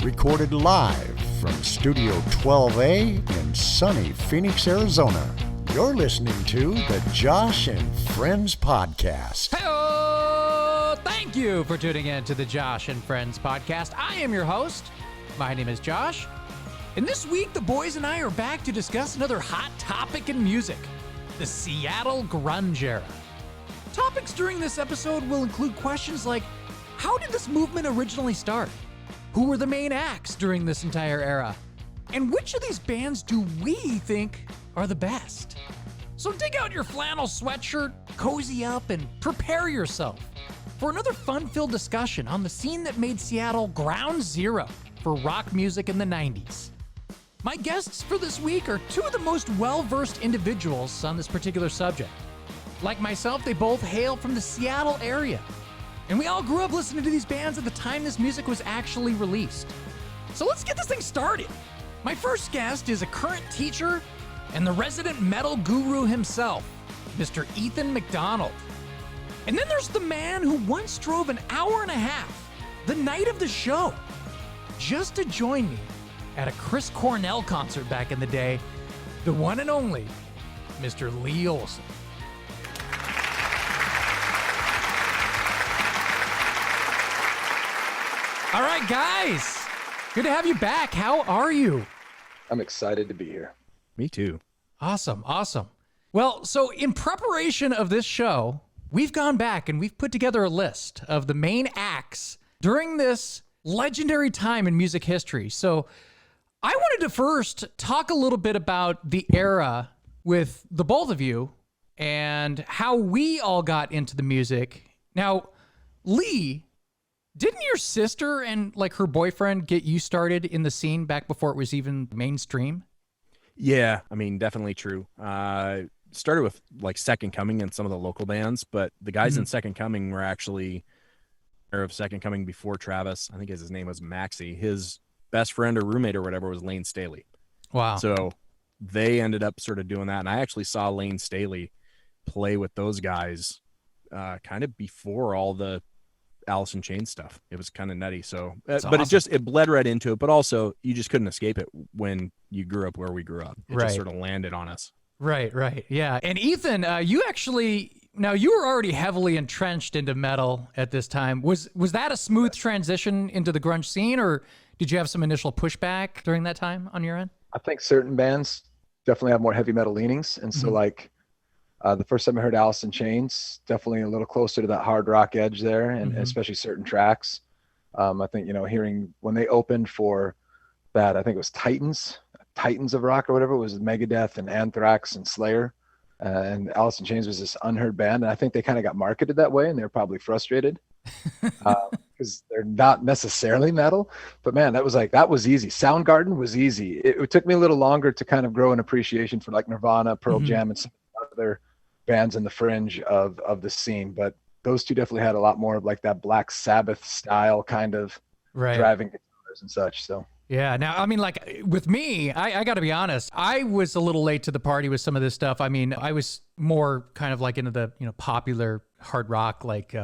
recorded live from Studio 12A in sunny Phoenix, Arizona. You're listening to the Josh and Friends Podcast. Hello! Thank you for tuning in to the Josh and Friends Podcast. I am your host. My name is Josh. And this week, the boys and I are back to discuss another hot topic in music, the Seattle Grunge era. Topics during this episode will include questions like, how did this movement originally start? Who were the main acts during this entire era? And which of these bands do we think are the best? So dig out your flannel sweatshirt, cozy up, and prepare yourself for another fun-filled discussion on the scene that made Seattle ground zero for rock music in the 90s. My guests for this week are two of the most well-versed individuals on this particular subject. Like myself, they both hail from the Seattle area. And we all grew up listening to these bands at the time this music was actually released. So let's get this thing started. My first guest is a current teacher and the resident metal guru himself, Mr. Ethan McDonald. And then there's the man who once drove an hour and a half, the night of the show, just to join me at a Chris Cornell concert back in the day, the one and only Mr. Lee Olson. All right, guys. Good to have you back. How are you? I'm excited to be here. Me too. Awesome. Well, so in preparation of this show, we've gone back and we've put together a list of the main acts during this legendary time in music history. So I wanted to first talk a little bit about the era with the both of you and how we all got into the music. Now, Lee, didn't your sister and like her boyfriend get you started in the scene back before it was even mainstream? Yeah, I mean, definitely true. Started with like Second Coming and some of the local bands, but the guys in Second Coming were actually aware of Second Coming before Travis. I think his name was Maxie. His best friend or roommate or whatever was Lane Staley. Wow. So they ended up sort of doing that. And I actually saw Lane Staley play with those guys kind of before all the Alice in Chains stuff. It was kind of nutty. So, but awesome. it bled right into it. But also, you just couldn't escape it when you grew up where we grew up. It just sort of landed on us. Right. Yeah. And Ethan, you were already heavily entrenched into metal at this time. Was that a smooth transition into the grunge scene, or did you have some initial pushback during that time on your end? I think certain bands definitely have more heavy metal leanings. And so like the first time I heard Alice in Chains, definitely a little closer to that hard rock edge there, and especially certain tracks. I think, hearing when they opened for that, I think it was Titans of Rock or whatever, it was Megadeth and Anthrax and Slayer. And Alice in Chains was this unheard band. And I think they kind of got marketed that way, and they were probably frustrated because they're not necessarily metal. But man, that was easy. Soundgarden was easy. It took me a little longer to kind of grow an appreciation for like Nirvana, Pearl Jam, and some other bands in the fringe of the scene. But those two definitely had a lot more of like that Black Sabbath style kind of driving guitars and such. So. Yeah. Now, I mean, like with me, I got to be honest, I was a little late to the party with some of this stuff. I mean, I was more kind of like into the, popular hard rock, like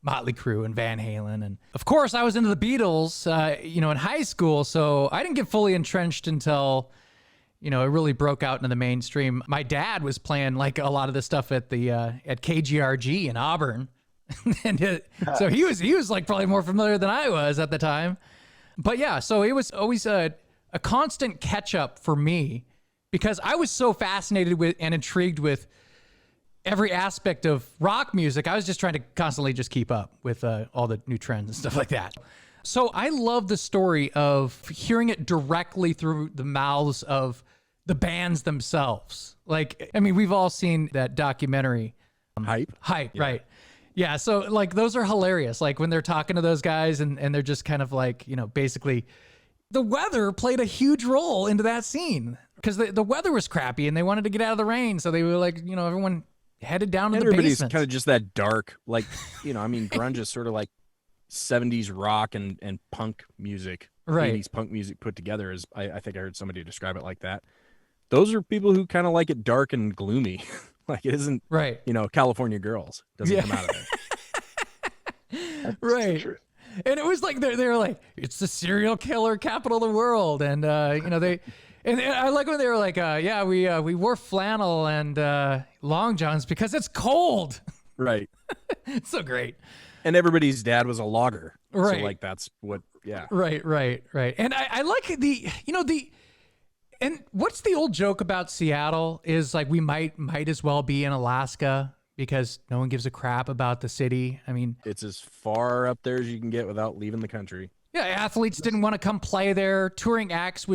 Motley Crue and Van Halen. And of course I was into the Beatles, in high school. So I didn't get fully entrenched until, it really broke out into the mainstream. My dad was playing like a lot of this stuff at the, at KGRG in Auburn. And so he was like probably more familiar than I was at the time. But yeah, so it was always a constant catch up for me because I was so fascinated with and intrigued with every aspect of rock music. I was just trying to constantly just keep up with all the new trends and stuff like that. So I love the story of hearing it directly through the mouths of the bands themselves. Like, I mean, we've all seen that documentary. Hype, yeah. Right. Yeah, so like those are hilarious. Like when they're talking to those guys and they're just kind of like, basically the weather played a huge role into that scene because the weather was crappy and they wanted to get out of the rain. So they were like, everyone headed down to the basement. Everybody's kind of just that dark, like, grunge is sort of like 70s rock and punk music. Right. 80s punk music put together is, I think I heard somebody describe it like that. Those are people who kind of like it dark and gloomy. Like it isn't, California Girls doesn't come out of there. That's the truth. And it was like they were like, it's the serial killer capital of the world, and and I like when they were like, we wore flannel and long johns because it's cold. Right. It's so great. And everybody's dad was a logger. Right. So like that's what. Yeah. Right. And I like and what's the old joke about Seattle is like we might as well be in Alaska because no one gives a crap about the city. I mean, it's as far up there as you can get without leaving the country. Yeah, athletes didn't want to come play there. Touring acts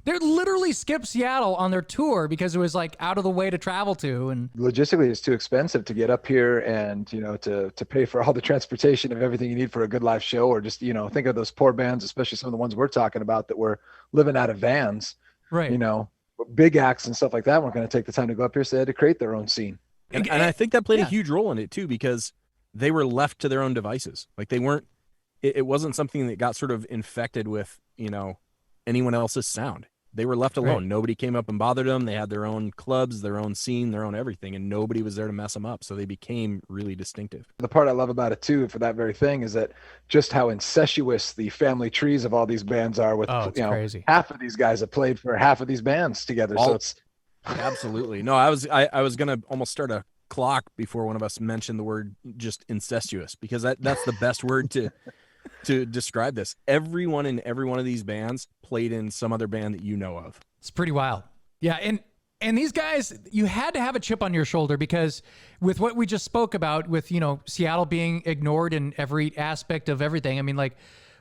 they literally skip Seattle on their tour because it was like out of the way to travel to. And logistically, it's too expensive to get up here and, to pay for all the transportation of everything you need for a good live show, or just, think of those poor bands, especially some of the ones we're talking about that were living out of vans, right? Big acts and stuff like that weren't going to take the time to go up here. So they had to create their own scene. And I think that played a huge role in it too, because they were left to their own devices. Like they weren't, it wasn't something that got sort of infected with, anyone else's sound. They were left alone. Right. Nobody came up and bothered them. They had their own clubs, their own scene, their own everything, and nobody was there to mess them up. So they became really distinctive. The part I love about it too, for that very thing, is that just how incestuous the family trees of all these bands are. With crazy. Half of these guys have played for half of these bands together. So it's absolutely no. I was gonna almost start a clock before one of us mentioned the word just incestuous, because that's the best word to describe this. Everyone in every one of these bands played in some other band that you know of. It's pretty wild. Yeah, and these guys, you had to have a chip on your shoulder, because with what we just spoke about, with Seattle being ignored in every aspect of everything. I mean, like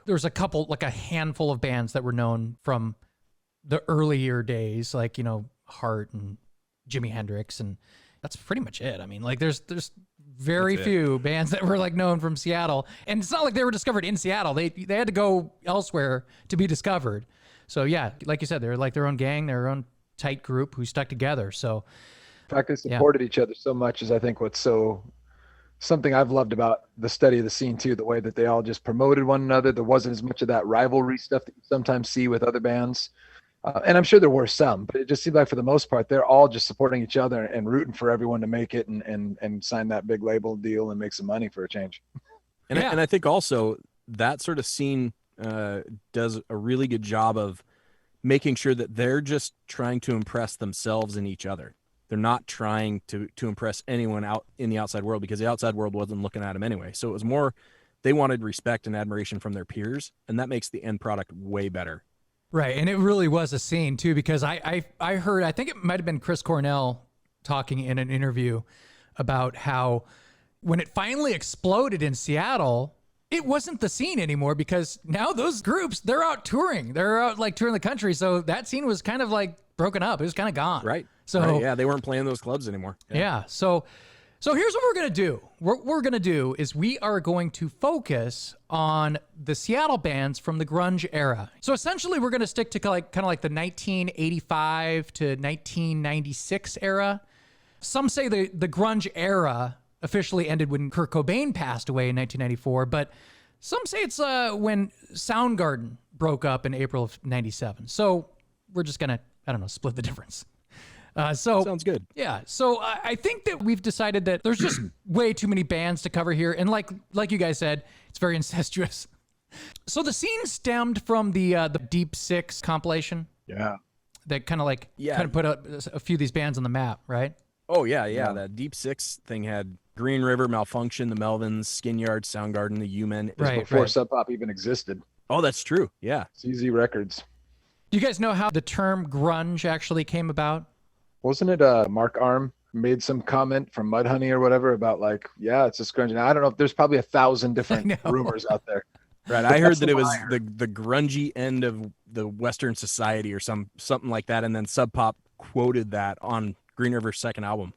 there's a handful of bands that were known from the earlier days, like Heart and Jimi Hendrix, and that's pretty much it. I mean, like there's very few bands that were like known from Seattle, and it's not like they were discovered in Seattle. They had to go elsewhere to be discovered. So yeah, like you said, they're like their own gang, their own tight group who stuck together. So in fact, they supported each other so much is I think what's something I've loved about the study of the scene too, the way that they all just promoted one another. There wasn't as much of that rivalry stuff that you sometimes see with other bands. And I'm sure there were some, but it just seemed like for the most part, they're all just supporting each other and rooting for everyone to make it and sign that big label deal and make some money for a change. And I think also that sort of scene does a really good job of making sure that they're just trying to impress themselves and each other. They're not trying to impress anyone out in the outside world, because the outside world wasn't looking at them anyway. So it was more, they wanted respect and admiration from their peers, and that makes the end product way better. Right, and it really was a scene too, because I heard, I think it might have been Chris Cornell talking in an interview about how when it finally exploded in Seattle, it wasn't the scene anymore, because now those groups, they're out touring. They're out like touring the country, so that scene was kind of like broken up. It was kind of gone. Right. So yeah, they weren't playing those clubs anymore. Yeah. So here's what we're going to do. What we're going to do is we are going to focus on the Seattle bands from the grunge era. So essentially we're going to stick to kind of like the 1985 to 1996 era. Some say the grunge era officially ended when Kurt Cobain passed away in 1994, but some say it's when Soundgarden broke up in April of 97. So we're just going to, split the difference. Sounds good. Yeah. So I think that we've decided that there's just way too many bands to cover here. And like you guys said, it's very incestuous. So the scene stemmed from the Deep Six compilation. Yeah. That kind of put a few of these bands on the map, right? Oh, yeah. That Deep Six thing had Green River, Malfunction, the Melvins, Skin Yard, Soundgarden, the U-Men. Right, before Sub Pop even existed. Oh, that's true. Yeah. CZ Records. Do you guys know how the term grunge actually came about? Wasn't it Mark Arm made some comment from Mudhoney or whatever about like, yeah, it's just grunge. And I don't know if there's probably 1,000 different rumors out there. Right. I heard that it was the grungy end of the Western society or something like that. And then Sub Pop quoted that on Green River's second album,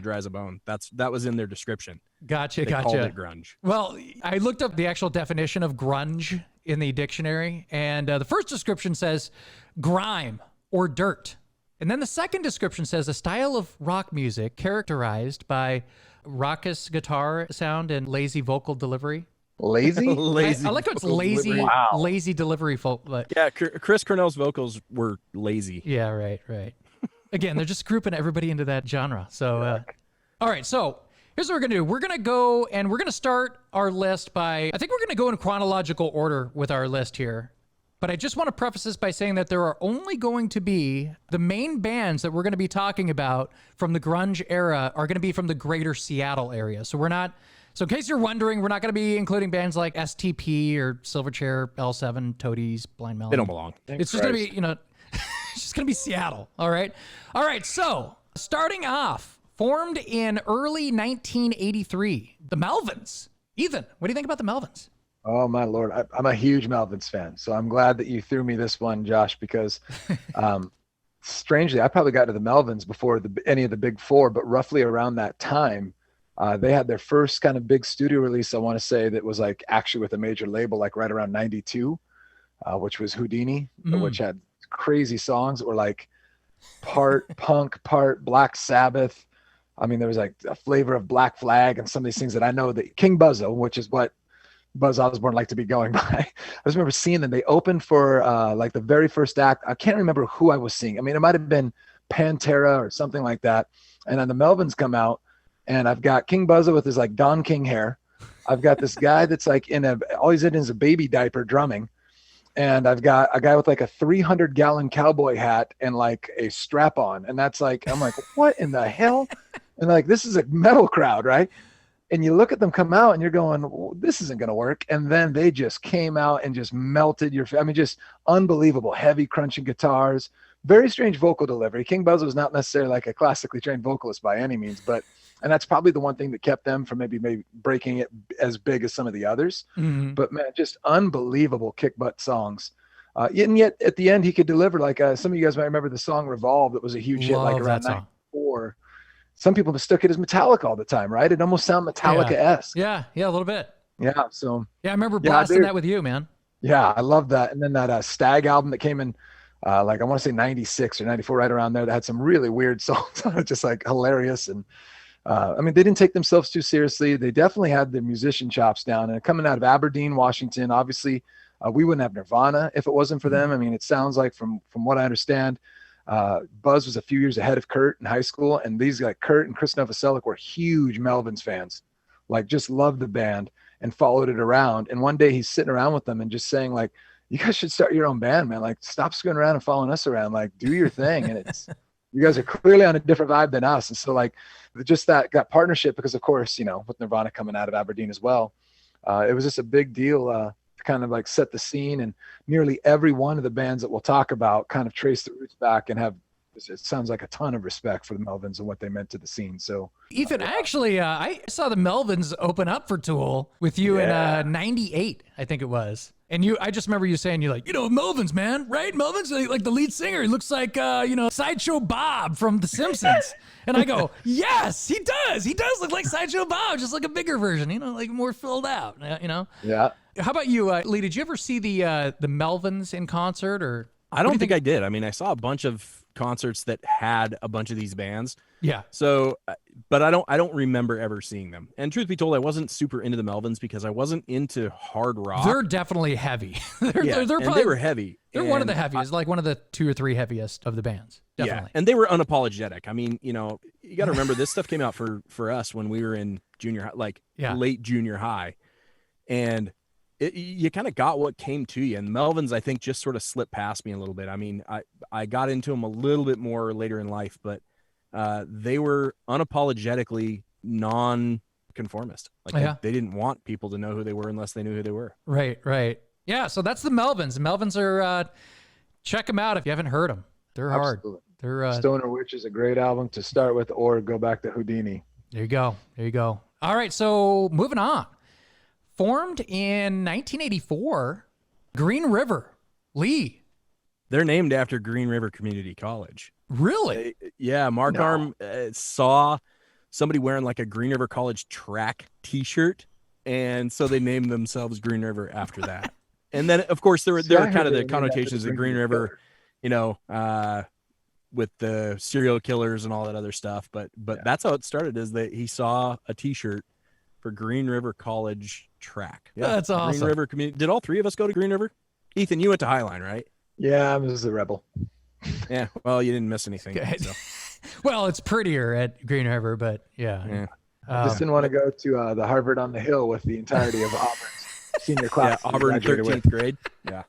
Dry as a Bone. That was in their description. Gotcha. They called it grunge. Well, I looked up the actual definition of grunge in the dictionary, and the first description says grime or dirt. And then the second description says a style of rock music characterized by raucous guitar sound and lazy vocal delivery. Lazy? I like how it's lazy, Wow. lazy delivery. But yeah, Chris Cornell's vocals were lazy. Yeah, right. Again, they're just grouping everybody into that genre. So, all right. So Here's what we're going to do. We're going to go and we're going to start our list by, I think we're going to go in chronological order with our list here. But I just want to preface this by saying that there are only going to be the main bands that we're going to be talking about from the grunge era are going to be from the greater Seattle area. So in case you're wondering, we're not going to be including bands like STP or Silverchair, L7, Toadies, Blind Melon. They don't belong. It's just going to be, it's just going to be Seattle. All right. All right. So starting off, formed in early 1983, the Melvins. Ethan, what do you think about the Melvins? Oh my Lord. I'm a huge Melvins fan. So I'm glad that you threw me this one, Josh, because strangely, I probably got to the Melvins before any of the big four, but roughly around that time, they had their first kind of big studio release, I want to say, that was like actually with a major label, like right around 92, which was Houdini, which had crazy songs that were like part punk, part Black Sabbath. I mean, there was like a flavor of Black Flag and some of these things that I know that King Buzzo, which is what Buzz Osborne liked to be going by. I just remember seeing them. They opened for like the very first act. I can't remember who I was seeing. I mean, it might have been Pantera or something like that. And then the Melvins come out, and I've got King Buzzo with his like Don King hair. I've got this guy that's like all he's in is a baby diaper drumming. And I've got a guy with like a 300-gallon cowboy hat and like a strap on. And that's like, I'm like, what in the hell? And like, this is a metal crowd, right? And you look at them come out and you're going, this isn't going to work. And then they just came out and just melted just unbelievable, heavy crunching guitars, very strange vocal delivery. King Buzzo was not necessarily like a classically trained vocalist by any means, and that's probably the one thing that kept them from maybe breaking it as big as some of the others. Mm-hmm. But man, just unbelievable kick butt songs. And yet at the end, he could deliver like some of you guys might remember the song Revolve. That was a huge hit like around 94. Some people mistook it as Metallica all the time, right? It almost sounded Metallica-esque. Yeah, a little bit. Yeah, so. Yeah, I remember blasting that with you, man. Yeah, I love that. And then that Stag album that came in, like I want to say 96 or 94, right around there, that had some really weird songs on it, just like hilarious. And I mean, they didn't take themselves too seriously. They definitely had their musician chops down. And coming out of Aberdeen, Washington, obviously, we wouldn't have Nirvana if it wasn't for them. I mean, it sounds like from what I understand, Buzz was a few years ahead of Kurt in high school, and these like Kurt and Chris Novoselic were huge Melvins fans, like just loved the band and followed it around. And one day he's sitting around with them and just saying like, you guys should start your own band, man. Like stop screwing around and following us around, like do your thing. And it's, you guys are clearly on a different vibe than us. And so like just that partnership, because of course, with Nirvana coming out of Aberdeen as well, it was just a big deal, to kind of like set the scene. And nearly every one of the bands that we'll talk about kind of trace the roots back and have, it sounds like a ton of respect for the Melvins and what they meant to the scene. So Ethan, actually, I saw the Melvins open up for Tool with you in 98, I think it was. And I just remember you saying, you're like, Melvins, man, right? Melvins, like the lead singer, he looks like, Sideshow Bob from The Simpsons. And I go, yes, he does. He does look like Sideshow Bob, just like a bigger version, like more filled out, Yeah. How about you, Lee? Did you ever see the Melvins in concert, or? I don't think I did. I mean, I saw a bunch of concerts that had a bunch of these bands. Yeah. So, but I don't remember ever seeing them. And truth be told, I wasn't super into the Melvins because I wasn't into hard rock. They're definitely heavy. they're probably, they were heavy. They're one of the heaviest, like one of the 2 or 3 heaviest of the bands. Definitely. Yeah, and they were unapologetic. I mean, you got to remember this stuff came out for us when we were in junior high, like late junior high, and you kind of got what came to you. And Melvins, I think, just sort of slipped past me a little bit. I mean, I got into them a little bit more later in life, but they were unapologetically non-conformist. Like they didn't want people to know who they were unless they knew who they were. Right. Yeah, so that's the Melvins. The Melvins are, check them out if you haven't heard them. They're hard. They're Stoner Witch is a great album to start with, or go back to Houdini. There you go. All right, so moving on. Formed in 1984, Green River. Lee. They're named after Green River Community College. Really? Mark Arm saw somebody wearing like a Green River College track t-shirt, and so they named themselves Green River after that. And then, of course, there were kind of the connotations of Green River, with the serial killers and all that other stuff. But that's how it started, is that he saw a t-shirt for Green River College track. Yeah, that's awesome. Green River Community. Did all 3 of us go to Green River? Ethan, you went to Highline, right? Yeah, I was the Rebel. Yeah, well, you didn't miss anything. Okay. So. Well, it's prettier at Green River, but yeah. I just didn't want to go to the Harvard on the Hill with the entirety of Auburn's senior class. Yeah, Auburn 13th grade. Yeah.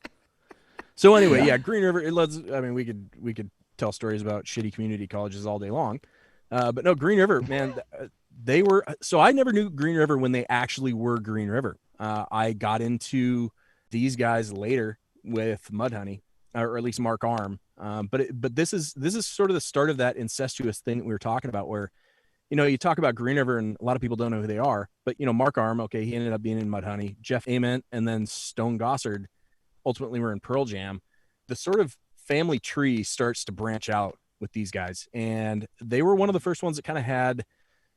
So anyway, yeah, Green River. We could tell stories about shitty community colleges all day long, but no, Green River, man, they were. So I never knew Green River when they actually were Green River. I got into these guys later with Mudhoney, or at least Mark Arm. But this is sort of the start of that incestuous thing that we were talking about, where, you know, you talk about Green River and a lot of people don't know who they are, but, you know, Mark Arm, okay, he ended up being in Mudhoney. Jeff Ament and then Stone Gossard ultimately were in Pearl Jam. The sort of family tree starts to branch out with these guys, and they were one of the first ones that kind of had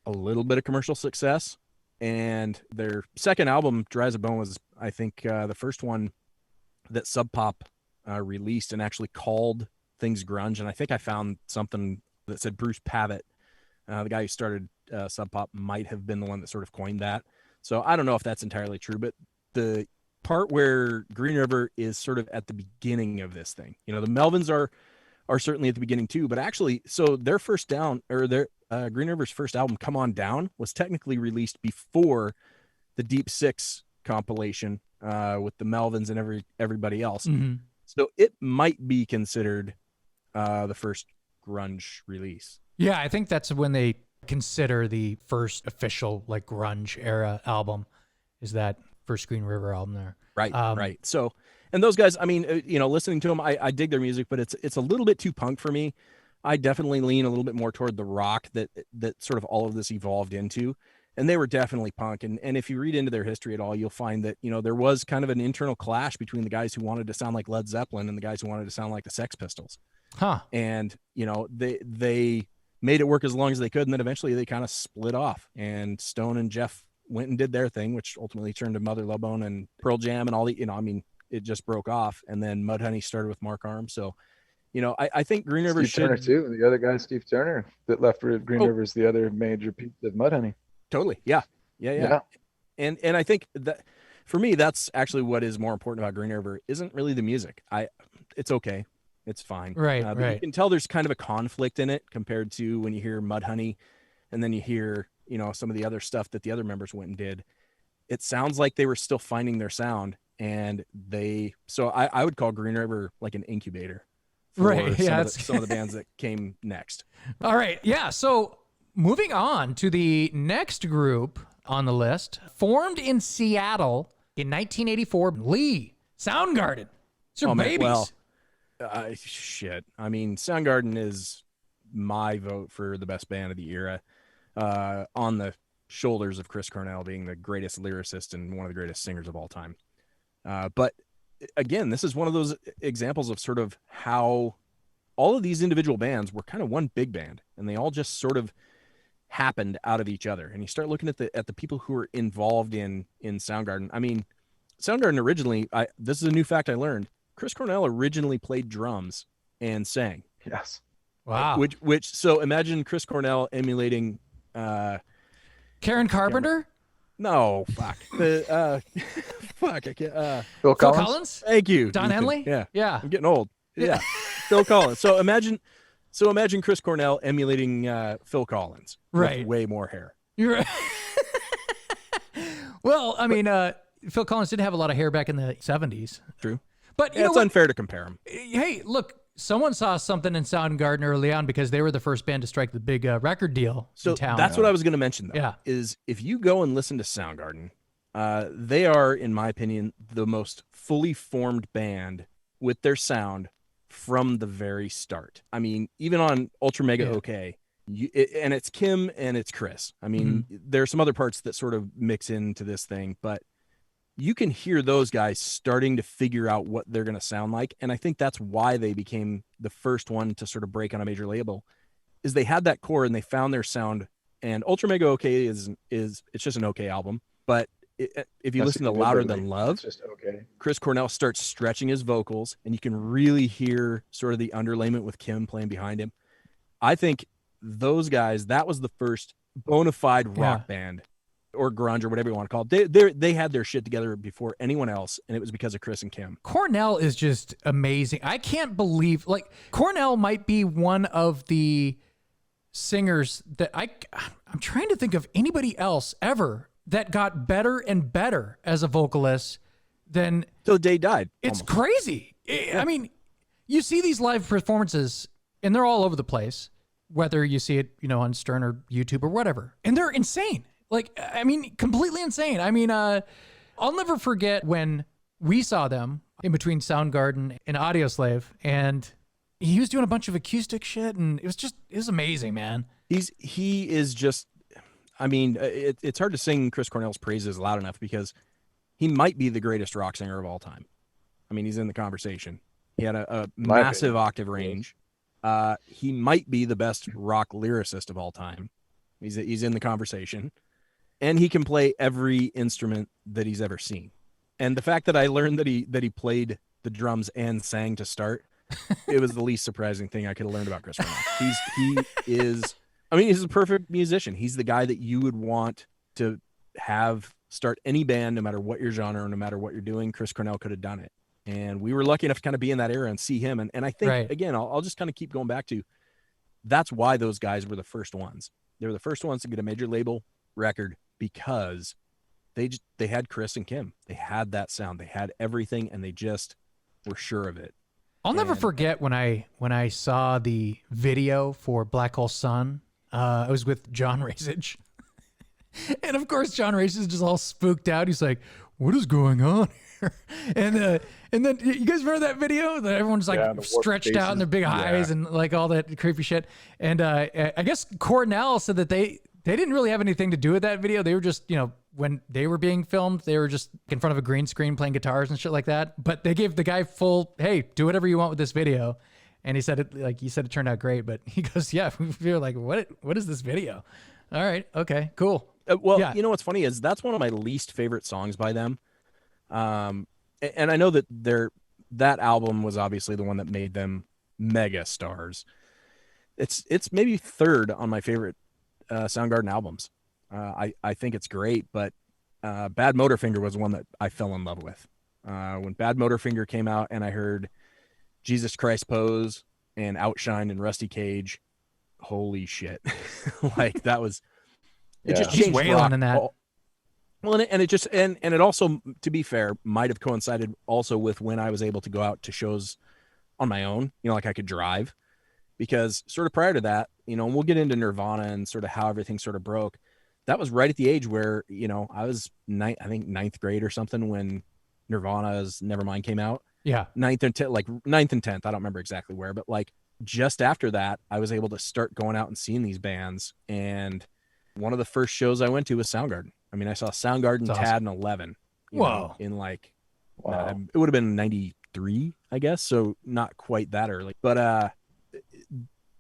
a little bit of commercial success. And their second album, Dry as a Bone, was, I think, the first one that Sub Pop released and actually called things grunge. And I think I found something that said Bruce Pavitt, the guy who started Sub Pop, might have been the one that sort of coined that. So I don't know if that's entirely true, but the part where Green River is sort of at the beginning of this thing, you know, the Melvins are certainly at the beginning too, but actually, so their first down, or their Green River's first album, Come On Down, was technically released before the Deep Six compilation with the Melvins and everybody else. Mm-hmm. So it might be considered the first grunge release. Yeah, I think that's when they consider the first official like grunge era album, is that first Green River album there. Right, right. So, and those guys, I mean, you know, listening to them, I dig their music, but it's a little bit too punk for me. I definitely lean a little bit more toward the rock that sort of all of this evolved into. And they were definitely punk. And if you read into their history at all, you'll find that, you know, there was kind of an internal clash between the guys who wanted to sound like Led Zeppelin and the guys who wanted to sound like the Sex Pistols. Huh. And, you know, they made it work as long as they could. And then eventually they kind of split off, and Stone and Jeff went and did their thing, which ultimately turned to Mother Love Bone and Pearl Jam and all the, you know, I mean, it just broke off. And then Mudhoney started with Mark Arm. So, you know, I think Green River Steve Turner too. The other guy, Steve Turner, that left Green River, is the other major piece of Mudhoney. Totally. Yeah. And I think that for me, that's actually what is more important about Green River isn't really the music. It's okay. It's fine. Right. But you can tell there's kind of a conflict in it compared to when you hear Mudhoney and then you hear, you know, some of the other stuff that the other members went and did. It sounds like they were still finding their sound, and so I would call Green River like an incubator. Right. Yeah. Some of the bands that came next. All right. Yeah. So moving on to the next group on the list, formed in Seattle in 1984, Lee, Soundgarden. It's your babies. Well, shit. I mean, Soundgarden is my vote for the best band of the era, on the shoulders of Chris Cornell being the greatest lyricist and one of the greatest singers of all time. But again, this is one of those examples of sort of how all of these individual bands were kind of one big band, and they all just sort of happened out of each other. And you start looking at the people who were involved in Soundgarden. I mean, Soundgarden originally, this is a new fact I learned. Chris Cornell originally played drums and sang. Yes. Wow. So imagine Chris Cornell emulating Karen Carpenter? No, fuck. Fuck. I can't, Phil Collins? Thank you. Don Ethan. Henley? Yeah. I'm getting old. Yeah. Phil Collins. So imagine Chris Cornell emulating Phil Collins. Right. With way more hair. You're right. Well, I mean, Phil Collins did have a lot of hair back in the 70s. True. But it's unfair to compare them. Hey, look, someone saw something in Soundgarden early on because they were the first band to strike the big record deal in town. That's what I was going to mention, though. Yeah. Is if you go and listen to Soundgarden, they are, in my opinion, the most fully formed band with their sound from the very start. I mean, even on Ultra Mega OK, and it's Kim and it's Chris. I mean, there are some other parts that sort of mix into this thing, but you can hear those guys starting to figure out what they're going to sound like. And I think that's why they became the first one to sort of break on a major label, is they had that core and they found their sound. And Ultra Mega OK is it's just an okay album. But if you listen to Louder Than Love, it's just okay. Chris Cornell starts stretching his vocals and you can really hear sort of the underlayment with Kim playing behind him. I think those guys, that was the first bona fide rock band or grunge or whatever you want to call it. They had their shit together before anyone else, and it was because of Chris and Kim. Cornell is just amazing. I can't believe, like, Cornell might be one of the singers that I'm trying to think of anybody else ever that got better and better as a vocalist than till the day he died. It's almost. crazy. I mean, you see these live performances and they're all over the place, whether you see it, on Stern or YouTube or whatever. And they're insane. Like, I mean, completely insane. I mean, I'll never forget when we saw them in between Soundgarden and Audioslave, and he was doing a bunch of acoustic shit, and it was amazing, man. He is just, I mean, it's hard to sing Chris Cornell's praises loud enough because he might be the greatest rock singer of all time. I mean, he's in the conversation. He had a massive octave range. He might be the best rock lyricist of all time. He's in the conversation. And he can play every instrument that he's ever seen. And the fact that I learned that he played the drums and sang to start, it was the least surprising thing I could have learned about Chris Cornell. He's a perfect musician. He's the guy that you would want to have start any band, no matter what your genre, no matter what you're doing. Chris Cornell could have done it. And we were lucky enough to kind of be in that era and see him. And I think, again, I'll just kind of keep going back to, that's why those guys were the first ones. They were the first ones to get a major label record because they had Chris and Kim. They had that sound. They had everything, and they just were sure of it. I'll never forget when I saw the video for Black Hole Sun. I was with John Rasich. And of course, John Rasich is just all spooked out. He's like, "What is going on here?" And then you guys remember that video that everyone's like stretched out in their big eyes and like all that creepy shit. And I guess Cornell said that they didn't really have anything to do with that video. They were just, when they were being filmed, they were just in front of a green screen playing guitars and shit like that. But they gave the guy full, hey, do whatever you want with this video. And he said it turned out great. But he goes, yeah, we were like, what is this video? All right, okay, cool. You know what's funny is that's one of my least favorite songs by them. And I know that that album was obviously the one that made them mega stars. It's maybe third on my favorite Soundgarden albums. I think it's great, but Bad Motorfinger was one that I fell in love with. When Bad Motorfinger came out and I heard Jesus Christ Pose and Outshine and Rusty Cage, holy shit. Like that was, it just changed rock. In that. Well, and it also, to be fair, might have coincided also with when I was able to go out to shows on my own, like I could drive, because sort of prior to that, and we'll get into Nirvana and sort of how everything sort of broke. That was right at the age where, I was ninth grade or something when Nirvana's Nevermind came out. Yeah. Ninth and 10th. I don't remember exactly where, but like just after that, I was able to start going out and seeing these bands. And one of the first shows I went to was Soundgarden. I mean, I saw Soundgarden, That's Tad, awesome. and 11. Whoa. In like, it would have been 93, I guess. So not quite that early. But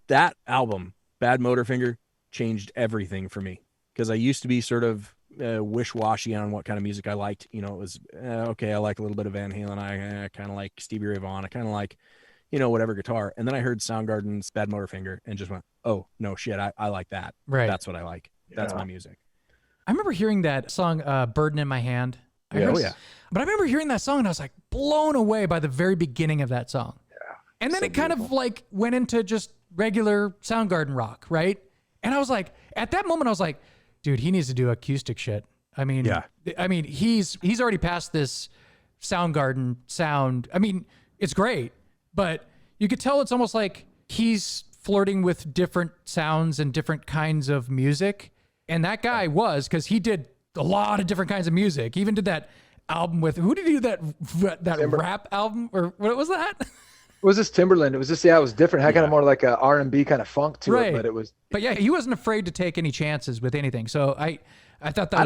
that album, Bad Motorfinger, changed everything for me. Because I used to be sort of wish-washy on what kind of music I liked. It was, okay, I like a little bit of Van Halen. I kind of like Stevie Ray Vaughan. I kind of like, whatever guitar. And then I heard Soundgarden's Bad Motorfinger and just went, oh, no shit, I like that. Right. That's what I like. That's my music. I remember hearing that song, Burden in My Hand. Oh, yeah. But I remember hearing that song and I was like blown away by the very beginning of that song. Yeah. And then it kind of like went into just regular Soundgarden rock, right? And I was like, at that moment, I was like, dude, he needs to do acoustic shit. I mean, he's already past this Soundgarden sound. I mean, it's great, but you could tell it's almost like he's flirting with different sounds and different kinds of music. And that guy was, because he did a lot of different kinds of music. He even did that album with, who did he do that rap album? Or what was that? It was this Timberland. It was just, it was different. Had kind of more like a R&B kind of funk to it, but it was. But yeah, he wasn't afraid to take any chances with anything. So I thought that I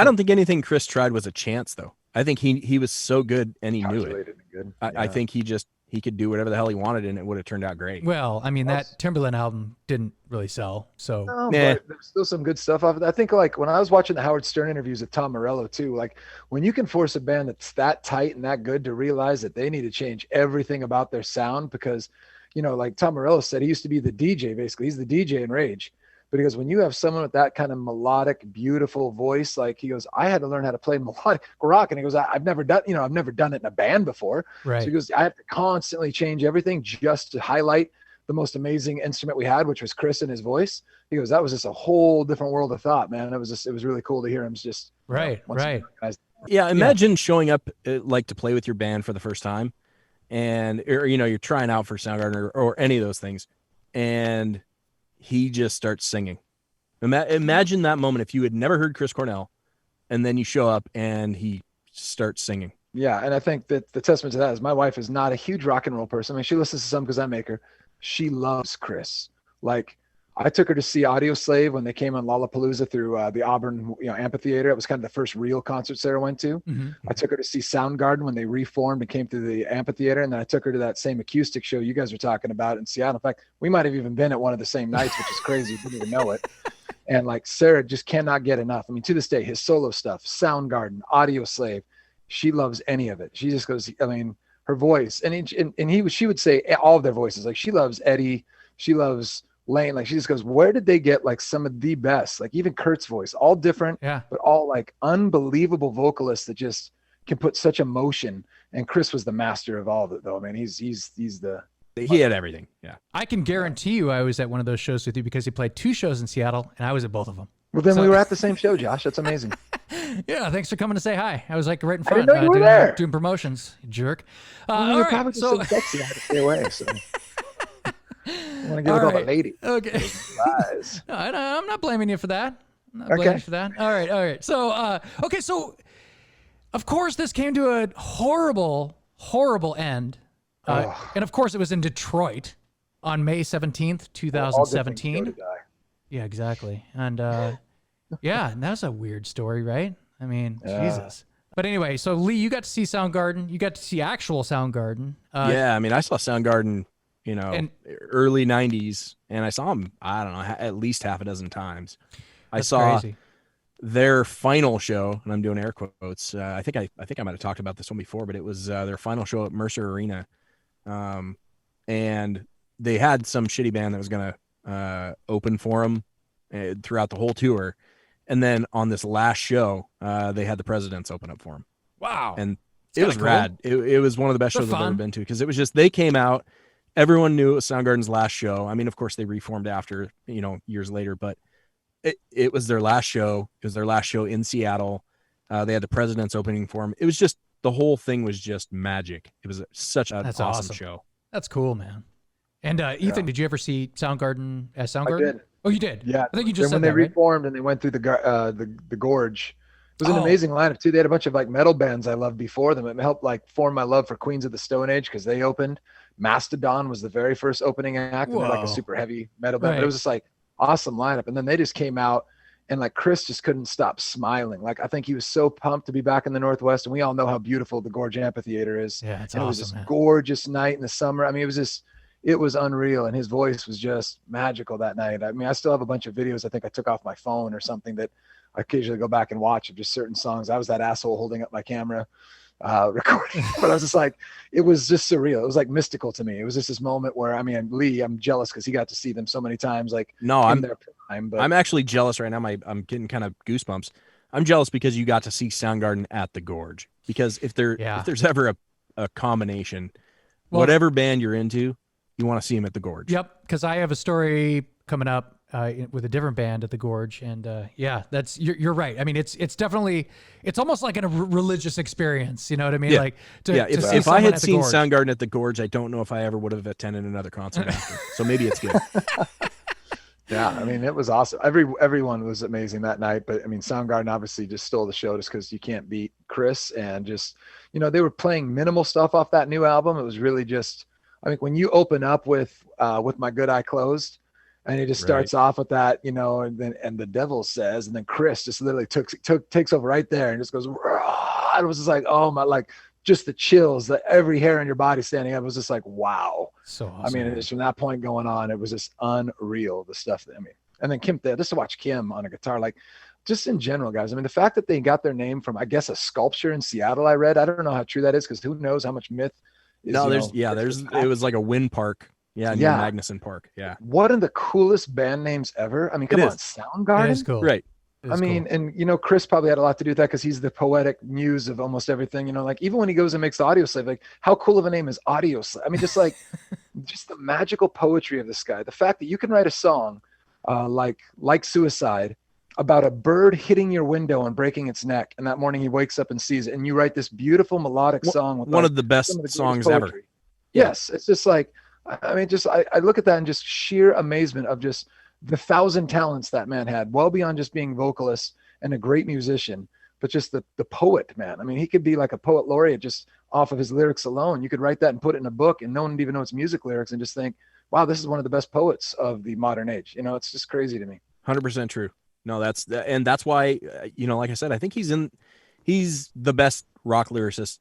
don't think anything Chris tried was a chance though. I think he was so good and he knew it. Good. I think he could do whatever the hell he wanted and it would have turned out great. Well, I mean, that Timberland album didn't really sell. So but there's still some good stuff off of it. I think like when I was watching the Howard Stern interviews with Tom Morello too, like when you can force a band that's that tight and that good to realize that they need to change everything about their sound, because, like Tom Morello said, he used to be the DJ, basically. He's the DJ in Rage. But he goes, when you have someone with that kind of melodic, beautiful voice, like he goes, I had to learn how to play melodic rock. And he goes, I've never done it in a band before. Right. So he goes, I have to constantly change everything just to highlight the most amazing instrument we had, which was Chris and his voice. He goes, that was just a whole different world of thought, man. It was really cool to hear him just right. Yeah, imagine showing up like to play with your band for the first time, and you're trying out for Soundgarden or any of those things, and he just starts singing. Imagine that moment if you had never heard Chris Cornell, and then you show up and he starts singing. Yeah, and I think that the testament to that is my wife is not a huge rock and roll person. I mean, she listens to some because I make her. She loves Chris. Like, I took her to see Audio Slave when they came on Lollapalooza through the Auburn amphitheater. It was kind of the first real concert Sarah went to. Mm-hmm. I took her to see Soundgarden when they reformed and came through the amphitheater, and then I took her to that same acoustic show you guys were talking about in Seattle. In fact, we might have even been at one of the same nights, which is crazy. Didn't even know it. And like, Sarah just cannot get enough. I mean, to this day, his solo stuff, Soundgarden, Audio Slave, she loves any of it. She just goes, I mean, her voice, she would say all of their voices. Like, she loves Eddie, she loves Lane. Like, she just goes, where did they get like some of the best, like even Kurt's voice, all different, but all like unbelievable vocalists that just can put such emotion. And Chris was the master of all of it, though. I mean, he had everything. Yeah, I can guarantee you I was at one of those shows with you because he played 2 shows in Seattle and I was at both of them. Well, then we were at the same show, Josh. That's amazing. Yeah, thanks for coming to say hi. I was like right in front. I didn't know you were there. Doing promotions, you jerk. You're probably so sexy. I had to stay away. So I want to get with all the ladies. Okay. No, I'm not blaming you for that. I'm not blaming you for that. All right. So, so of course this came to a horrible, horrible end. And of course it was in Detroit on May 17th, 2017. Yeah, exactly. And and that's a weird story, right? I mean, Jesus. But anyway, so Lee, you got to see Soundgarden. You got to see actual Soundgarden. I mean, I saw Soundgarden, early 90s, and I saw them, I don't know, at least half a dozen times. I saw their final show, and I'm doing air quotes. I think I might have talked about this one before, but it was their final show at Mercer Arena. And they had some shitty band that was going to open for them throughout the whole tour. And then on this last show, they had the Presidents open up for them. Wow. And it was rad. It was one of the best shows I've ever been to, because it was just, they came out, everyone knew it was Soundgarden's last show. I mean, of course they reformed after, years later, but it was their last show. It was their last show in Seattle. They had the Presidents opening for them. It was just, the whole thing was just magic. It was such an awesome show. That's cool, man. And Ethan, did you ever see Soundgarden as Soundgarden? I did. Oh, you did? Yeah. I think you just said when that, they reformed and they went through the Gorge. It was an amazing lineup too. They had a bunch of like metal bands I loved before them. It helped like form my love for Queens of the Stone Age because they opened. Mastodon was the very first opening act, and they're like a super heavy metal band. But it was just like awesome lineup. And then they just came out, and like Chris just couldn't stop smiling. Like, I think he was so pumped to be back in the Northwest, and we all know how beautiful the Gorge Amphitheater is. Yeah, it's and awesome. It was this gorgeous night in the summer. I mean, it was unreal, and his voice was just magical that night. I mean, I still have a bunch of videos I think I took off my phone or something that I occasionally go back and watch of just certain songs. I was that asshole holding up my camera recording, but I was just like, it was just surreal. It was like mystical to me. It was just this moment where, I mean, Lee, I'm jealous because he got to see them so many times. Like, I'm actually jealous right now. I'm getting kind of goosebumps. I'm jealous because you got to see Soundgarden at the Gorge, because if there's ever a combination, whatever band you're into, you want to see him at the Gorge. Yep, because I have a story coming up with a different band at the Gorge, and that's you're right. I mean, it's definitely, it's almost like a religious experience. You know what I mean? Yeah. Like, if I had seen Soundgarden at the Gorge, I don't know if I ever would have attended another concert after. So maybe it's good. Yeah, I mean, it was awesome. Everyone was amazing that night, but I mean, Soundgarden obviously just stole the show just because you can't beat Chris, and just, they were playing minimal stuff off that new album. It was really just, I think when you open up with My Good Eye Closed, and he just starts off with that, and the devil says, and then Chris just literally takes over right there and just goes, Rah! It was just like, oh my, like just the chills, every hair on your body standing up was just like, wow. So awesome. I mean, it's from that point going on, it was just unreal, the stuff that, and then Kim, just to watch Kim on a guitar, like, just in general, guys. I mean, the fact that they got their name from, I guess, a sculpture in Seattle, I read. I don't know how true that is, because who knows how much myth is, it was like a wind park. Yeah, near Magnuson Park. Yeah. One of the coolest band names ever. I mean, come on, Soundgarden. It is cool. Right. I mean, cool. And Chris probably had a lot to do with that, because he's the poetic muse of almost everything. Like, even when he goes and makes Audio Slave, like, how cool of a name is Audio Slave? I mean, just like just the magical poetry of this guy. The fact that you can write a song like Suicide about a bird hitting your window and breaking its neck, and that morning he wakes up and sees it, and you write this beautiful melodic song with one of the best songs ever. Yes, it's just like, I mean, just I look at that and just sheer amazement of just the 1,000 talents that man had, well beyond just being vocalist and a great musician, but just the poet, man. I mean, he could be like a poet laureate just off of his lyrics alone. You could write that and put it in a book and no one would even know it's music lyrics and just think, wow, this is one of the best poets of the modern age. You know, it's just crazy to me. 100% true. No, that's why, like I said, I think he's the best rock lyricist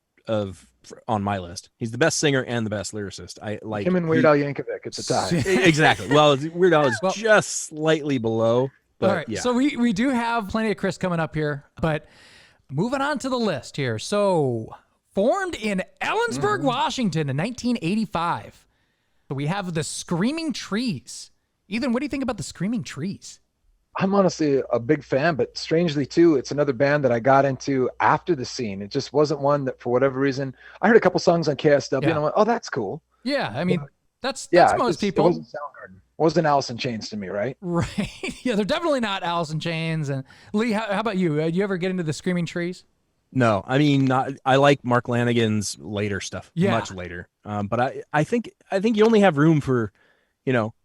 on my list. He's the best singer and the best lyricist. I like him and Weird Al Yankovic. It's a tie. Exactly. Well, Weird Al is just slightly below. But all right. Yeah. So we do have plenty of Chris coming up here, but moving on to the list here. So formed in Ellensburg, Washington in 1985. So we have the Screaming Trees. Ethan, what do you think about the Screaming Trees? I'm honestly a big fan, but strangely too, it's another band that I got into after the scene. It just wasn't one that, for whatever reason, I heard a couple songs on KSW and I went, oh, that's cool. Yeah, I mean, that's most people. It wasn't Soundgarden. It wasn't Alice in Chains to me, right? Right. Yeah, they're definitely not Alice in Chains. And Lee, how about you? Did you ever get into the Screaming Trees? No, I mean, I like Mark Lanigan's later stuff, much later. But I think you only have room for,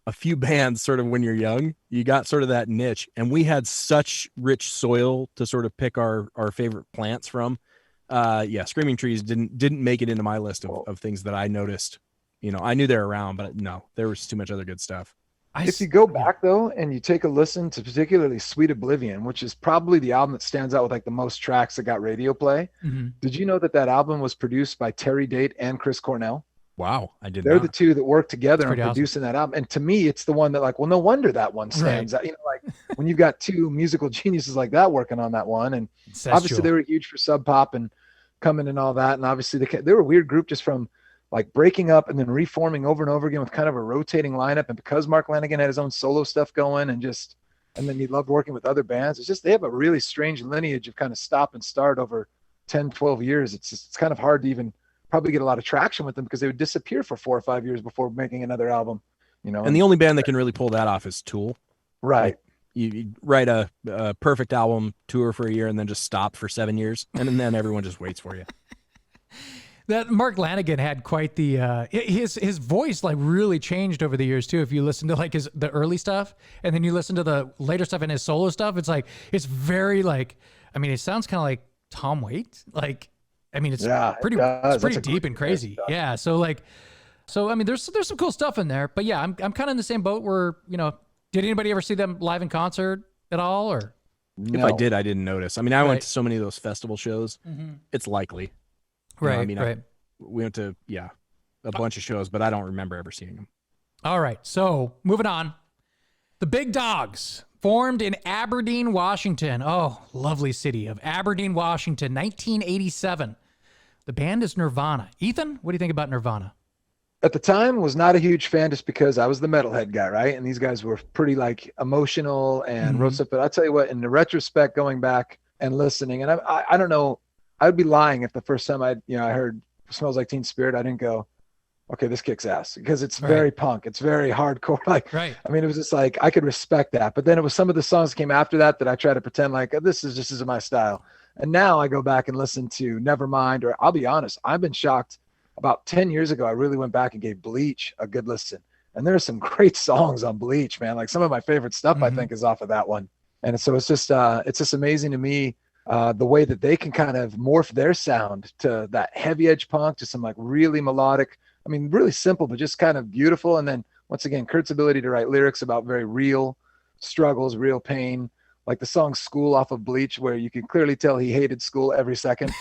a few bands sort of when you're young. You got sort of that niche, and we had such rich soil to sort of pick our favorite plants from. Screaming Trees didn't make it into my list of things that I noticed. I knew they were around, but no, there was too much other good stuff. If you go back though, and you take a listen to particularly Sweet Oblivion, which is probably the album that stands out with like the most tracks that got radio play. Mm-hmm. Did you know that album was produced by Terry Date and Chris Cornell? Wow, I did. They're the two that work together on producing that album. And to me, it's the one that like, well, no wonder that one stands out. Like when you've got two musical geniuses like that working on that one. And obviously they were huge for Sub Pop and coming and all that. And obviously they were a weird group just from like breaking up and then reforming over and over again with kind of a rotating lineup. And because Mark Lanigan had his own solo stuff going and then he loved working with other bands. It's just, they have a really strange lineage of kind of stop and start over 10, 12 years. It's kind of hard to even probably get a lot of traction with them because they would disappear for 4 or 5 years before making another album, And the only band that can really pull that off is Tool. Right. Like, you write a perfect album, tour for a year, and then just stop for 7 years, and then everyone just waits for you. That Mark Lanigan had quite the his voice like really changed over the years too. If you listen to like the early stuff and then you listen to the later stuff and his solo stuff, it's like it's very like, I mean, it sounds kind of like Tom Waits. Like, I mean, it's pretty deep and crazy. Yeah. So I mean, there's some cool stuff in there, but yeah, I'm kind of in the same boat where, did anybody ever see them live in concert at all or? No. If I did, I didn't notice. I mean, I went to so many of those festival shows. Mm-hmm. It's likely. Right. We went to, a bunch of shows, but I don't remember ever seeing them. All right. So moving on. The Big Dogs, formed in Aberdeen, Washington. Oh, lovely city of Aberdeen, Washington, 1987. The band is Nirvana. Ethan, what do you think about Nirvana? At the time, was not a huge fan just because I was the metalhead guy, right? And these guys were pretty like emotional and wrote stuff. But I'll tell you what, in the retrospect, going back and listening, and I don't know, I would be lying if the first time I heard Smells Like Teen Spirit, I didn't go, okay, this kicks ass, because it's very punk. It's very hardcore. Like, I mean, it was just like, I could respect that. But then it was some of the songs that came after that I try to pretend like, this is my style. And now I go back and listen to Nevermind, or I'll be honest, I've been shocked. About 10 years ago, I really went back and gave Bleach a good listen. And there are some great songs on Bleach, man. Like some of my favorite stuff, I think, is off of that one. And so it's just amazing to me, the way that they can kind of morph their sound to that heavy edge punk, to some like really melodic, I mean, really simple, but just kind of beautiful. And then once again, Kurt's ability to write lyrics about very real struggles, real pain, like the song School off of Bleach, where you can clearly tell he hated school every second.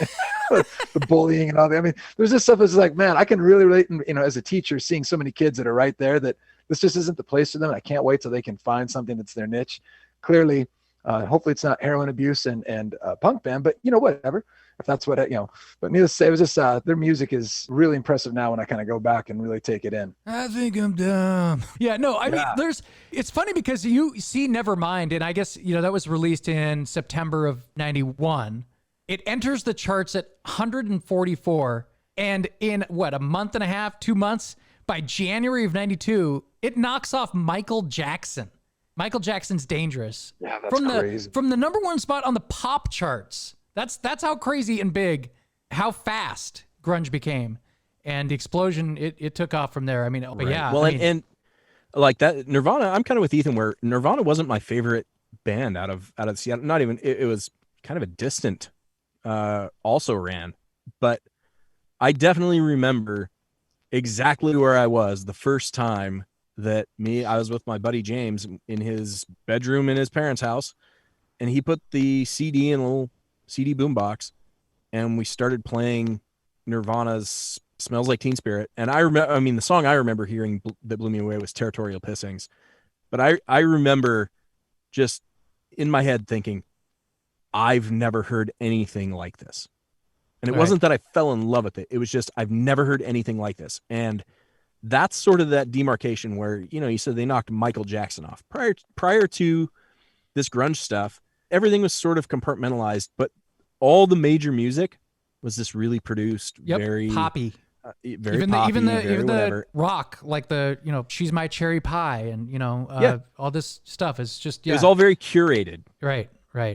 The bullying and all that. I mean, there's this stuff that's like, man, I can really relate, as a teacher, seeing so many kids that are right there that this just isn't the place for them. And I can't wait till they can find something that's their niche. Clearly, hopefully it's not heroin abuse and punk band, but whatever, if that's what, but needless to say, it was just, their music is really impressive now when I kind of go back and really take it in. I think I'm dumb. Yeah, no, I mean, it's funny because you see Nevermind, and I guess, that was released in September of 91. It enters the charts at 144, and in a month and a half, 2 months, by January of 92, it knocks off Michael Jackson. Michael Jackson's Dangerous. Yeah, that's crazy. From the number one spot on the pop charts. That's how crazy and big, how fast grunge became. And the explosion, it took off from there. I mean, but yeah. Well, and like that, Nirvana, I'm kind of with Ethan where Nirvana wasn't my favorite band out of Seattle. Not even, it was kind of a distant, also ran. But I definitely remember exactly where I was the first time that I was with my buddy James in his bedroom in his parents' house, and he put the CD in a little CD boombox, and we started playing Nirvana's Smells Like Teen Spirit. And the song I remember hearing that blew me away was Territorial Pissings. But I remember just in my head thinking, I've never heard anything like this. And it wasn't that I fell in love with it. It was just, I've never heard anything like this. And that's sort of that demarcation where, you said they knocked Michael Jackson off. Prior to this grunge stuff, everything was sort of compartmentalized, but all the major music was this really produced, very poppy. Very even poppy, the rock, like She's My Cherry Pie, and all this stuff is just it was all very curated. Right.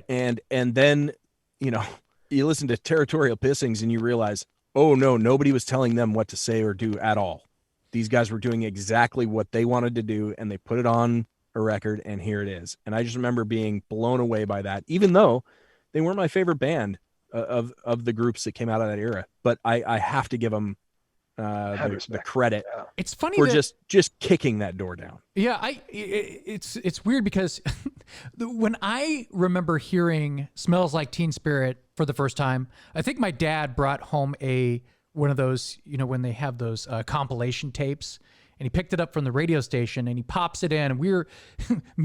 And then you listen to Territorial Pissings and you realize, oh no, nobody was telling them what to say or do at all. These guys were doing exactly what they wanted to do, and they put it on a record, and here it is. And I just remember being blown away by that, even though they weren't my favorite band of the groups that came out of that era. But I have to give them the credit. Yeah. It's funny for just kicking that door down. Yeah, it's weird because when I remember hearing Smells Like Teen Spirit for the first time, I think my dad brought home one of those, when they have those compilation tapes, and he picked it up from the radio station and he pops it in, and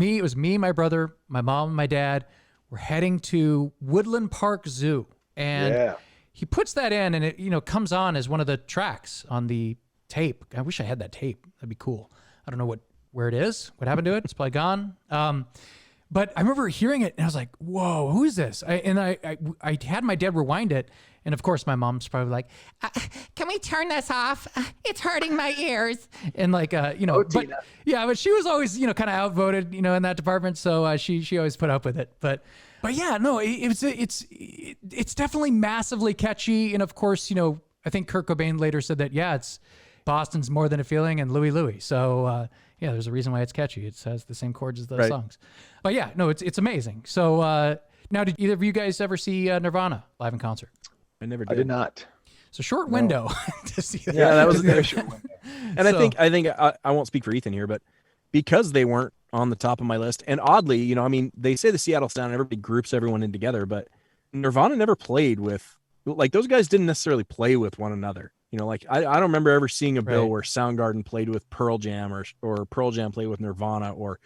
it was me, my brother, my mom, and my dad were heading to Woodland Park Zoo, and he puts that in, and it comes on as one of the tracks on the tape. I wish I had that tape. That'd be cool. I don't know where it is, what happened to it. It's probably gone. But I remember hearing it and I was like, whoa, who is this? I had my dad rewind it. And of course my mom's probably like, can we turn this off? It's hurting my ears. And but she was always, kind of outvoted, in that department. So she always put up with it. But yeah, no, it's definitely massively catchy. And of course, I think Kurt Cobain later said that, it's Boston's More Than a Feeling and Louie Louie. So there's a reason why it's catchy. It has the same chords as those songs. But yeah, no, it's amazing. So now, did either of you guys ever see Nirvana live in concert? I never did. I did not. It's a short window to see that. Yeah, that was a very short window. And I think I won't speak for Ethan here, but because they weren't on the top of my list, and oddly, they say the Seattle sound and everybody groups everyone in together, but Nirvana never played with, those guys didn't necessarily play with one another. I don't remember ever seeing a bill where Soundgarden played with Pearl Jam or Pearl Jam played with Nirvana or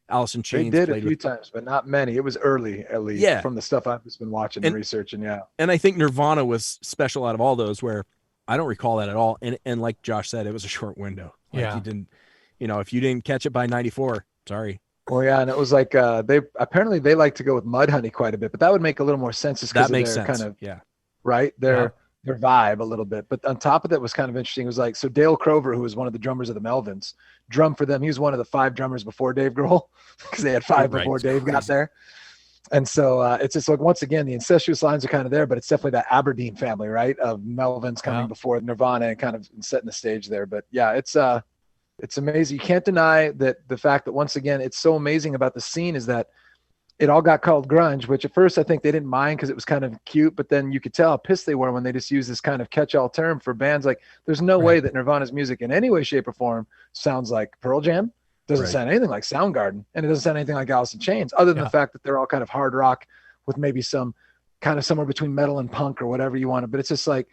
Alice in Chains. They did a few times, but not many. It was early, at least, from the stuff I've just been watching and researching. Yeah. And I think Nirvana was special out of all those, where I don't recall that at all. And like Josh said, it was a short window. You didn't, if you didn't catch it by 94, sorry. Well, yeah, and it was like they like to go with Mudhoney quite a bit, but that would make a little more sense just because of their kind of right their vibe a little bit. But on top of that was kind of interesting. It was like, so Dale Crover, who was one of the drummers of the Melvins, drummed for them. He was one of the 5 drummers before Dave Grohl, because they had 5 before Dave got there. And so it's just like, once again, the incestuous lines are kind of there, but it's definitely that Aberdeen family, right, of Melvins coming before Nirvana and kind of setting the stage there. But yeah, it's amazing. You can't deny that the fact that, once again, it's so amazing about the scene is that it all got called grunge, which at first I think they didn't mind because it was kind of cute, but then you could tell how pissed they were when they just used this kind of catch-all term for bands. Like, there's no way that Nirvana's music in any way, shape, or form sounds like Pearl Jam. Doesn't sound anything like Soundgarden, and it doesn't sound anything like Alice in Chains, other than the fact that they're all kind of hard rock with maybe some kind of somewhere between metal and punk or whatever you want to. But it's just like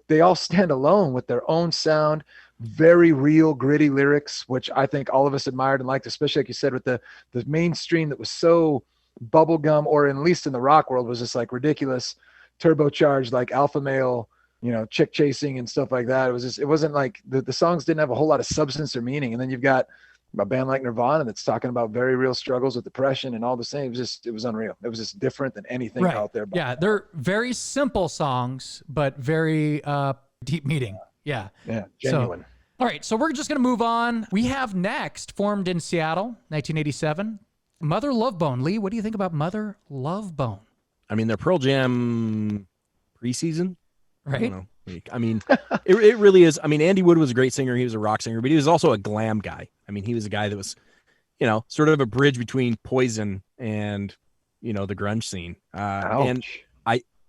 they all stand alone with their own sound, very real, gritty lyrics, which I think all of us admired and liked, especially like you said with the mainstream that was so bubblegum, or at least in the rock world was just like ridiculous, turbocharged, like alpha male, chick chasing and stuff like that. It wasn't like the songs didn't have a whole lot of substance or meaning. And then you've got a band like Nirvana that's talking about very real struggles with depression and all the same. It was unreal. It was just different than anything out there. Yeah, they're very simple songs, but very deep meaning. Yeah. Yeah, genuine. All right, so we're just going to move on. We have next, formed in Seattle, 1987, Mother Love Bone. Lee, what do you think about Mother Love Bone? I mean, they're Pearl Jam preseason. Right? I don't know. I mean, it really is. I mean, Andy Wood was a great singer. He was a rock singer, but he was also a glam guy. I mean, he was a guy that was, sort of a bridge between Poison and, the grunge scene. And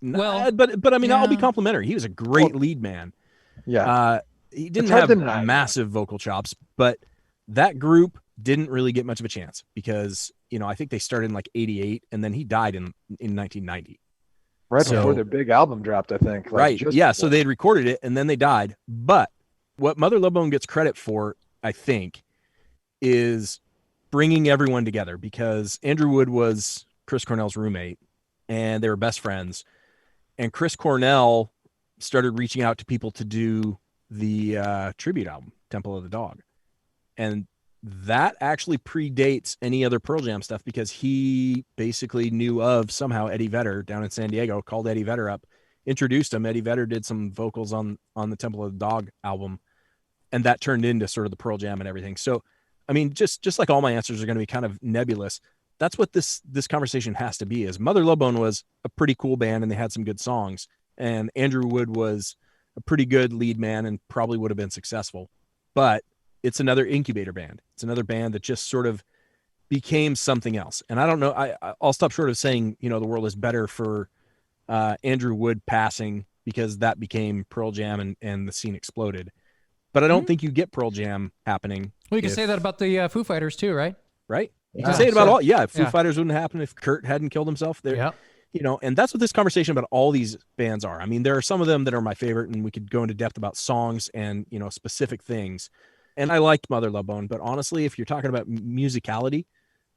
but I mean, I'll be complimentary. He was a great lead man. Yeah. He didn't have massive vocal chops, but that group didn't really get much of a chance because, I think they started in like 88 and then he died in 1990. Right before their big album dropped, I think. Right. Yeah. Before. So they had recorded it and then they died. But what Mother Love Bone gets credit for, I think, is bringing everyone together because Andrew Wood was Chris Cornell's roommate and they were best friends. And Chris Cornell started reaching out to people to do the tribute album, Temple of the Dog. And that actually predates any other Pearl Jam stuff because he basically knew of somehow Eddie Vedder down in San Diego, called Eddie Vedder up, introduced him. Eddie Vedder did some vocals on the Temple of the Dog album, and that turned into sort of the Pearl Jam and everything. So, I mean, just like all my answers are going to be kind of nebulous, that's what this conversation has to be. Is Mother Love Bone was a pretty cool band and they had some good songs, and Andrew Wood was a pretty good lead man and probably would have been successful, but it's another incubator band. It's another band that just sort of became something else. And I don't know, I'll stop short of saying, the world is better for Andrew Wood passing because that became Pearl Jam and the scene exploded. But I don't think you get Pearl Jam happening. Well, you can say that about the Foo Fighters too, right? Right. You can say it about all. Yeah. Foo Fighters wouldn't happen if Kurt hadn't killed himself. Yeah. And that's what this conversation about all these bands are. I mean, there are some of them that are my favorite and we could go into depth about songs and, specific things. And I liked Mother Love Bone, but honestly, if you're talking about musicality,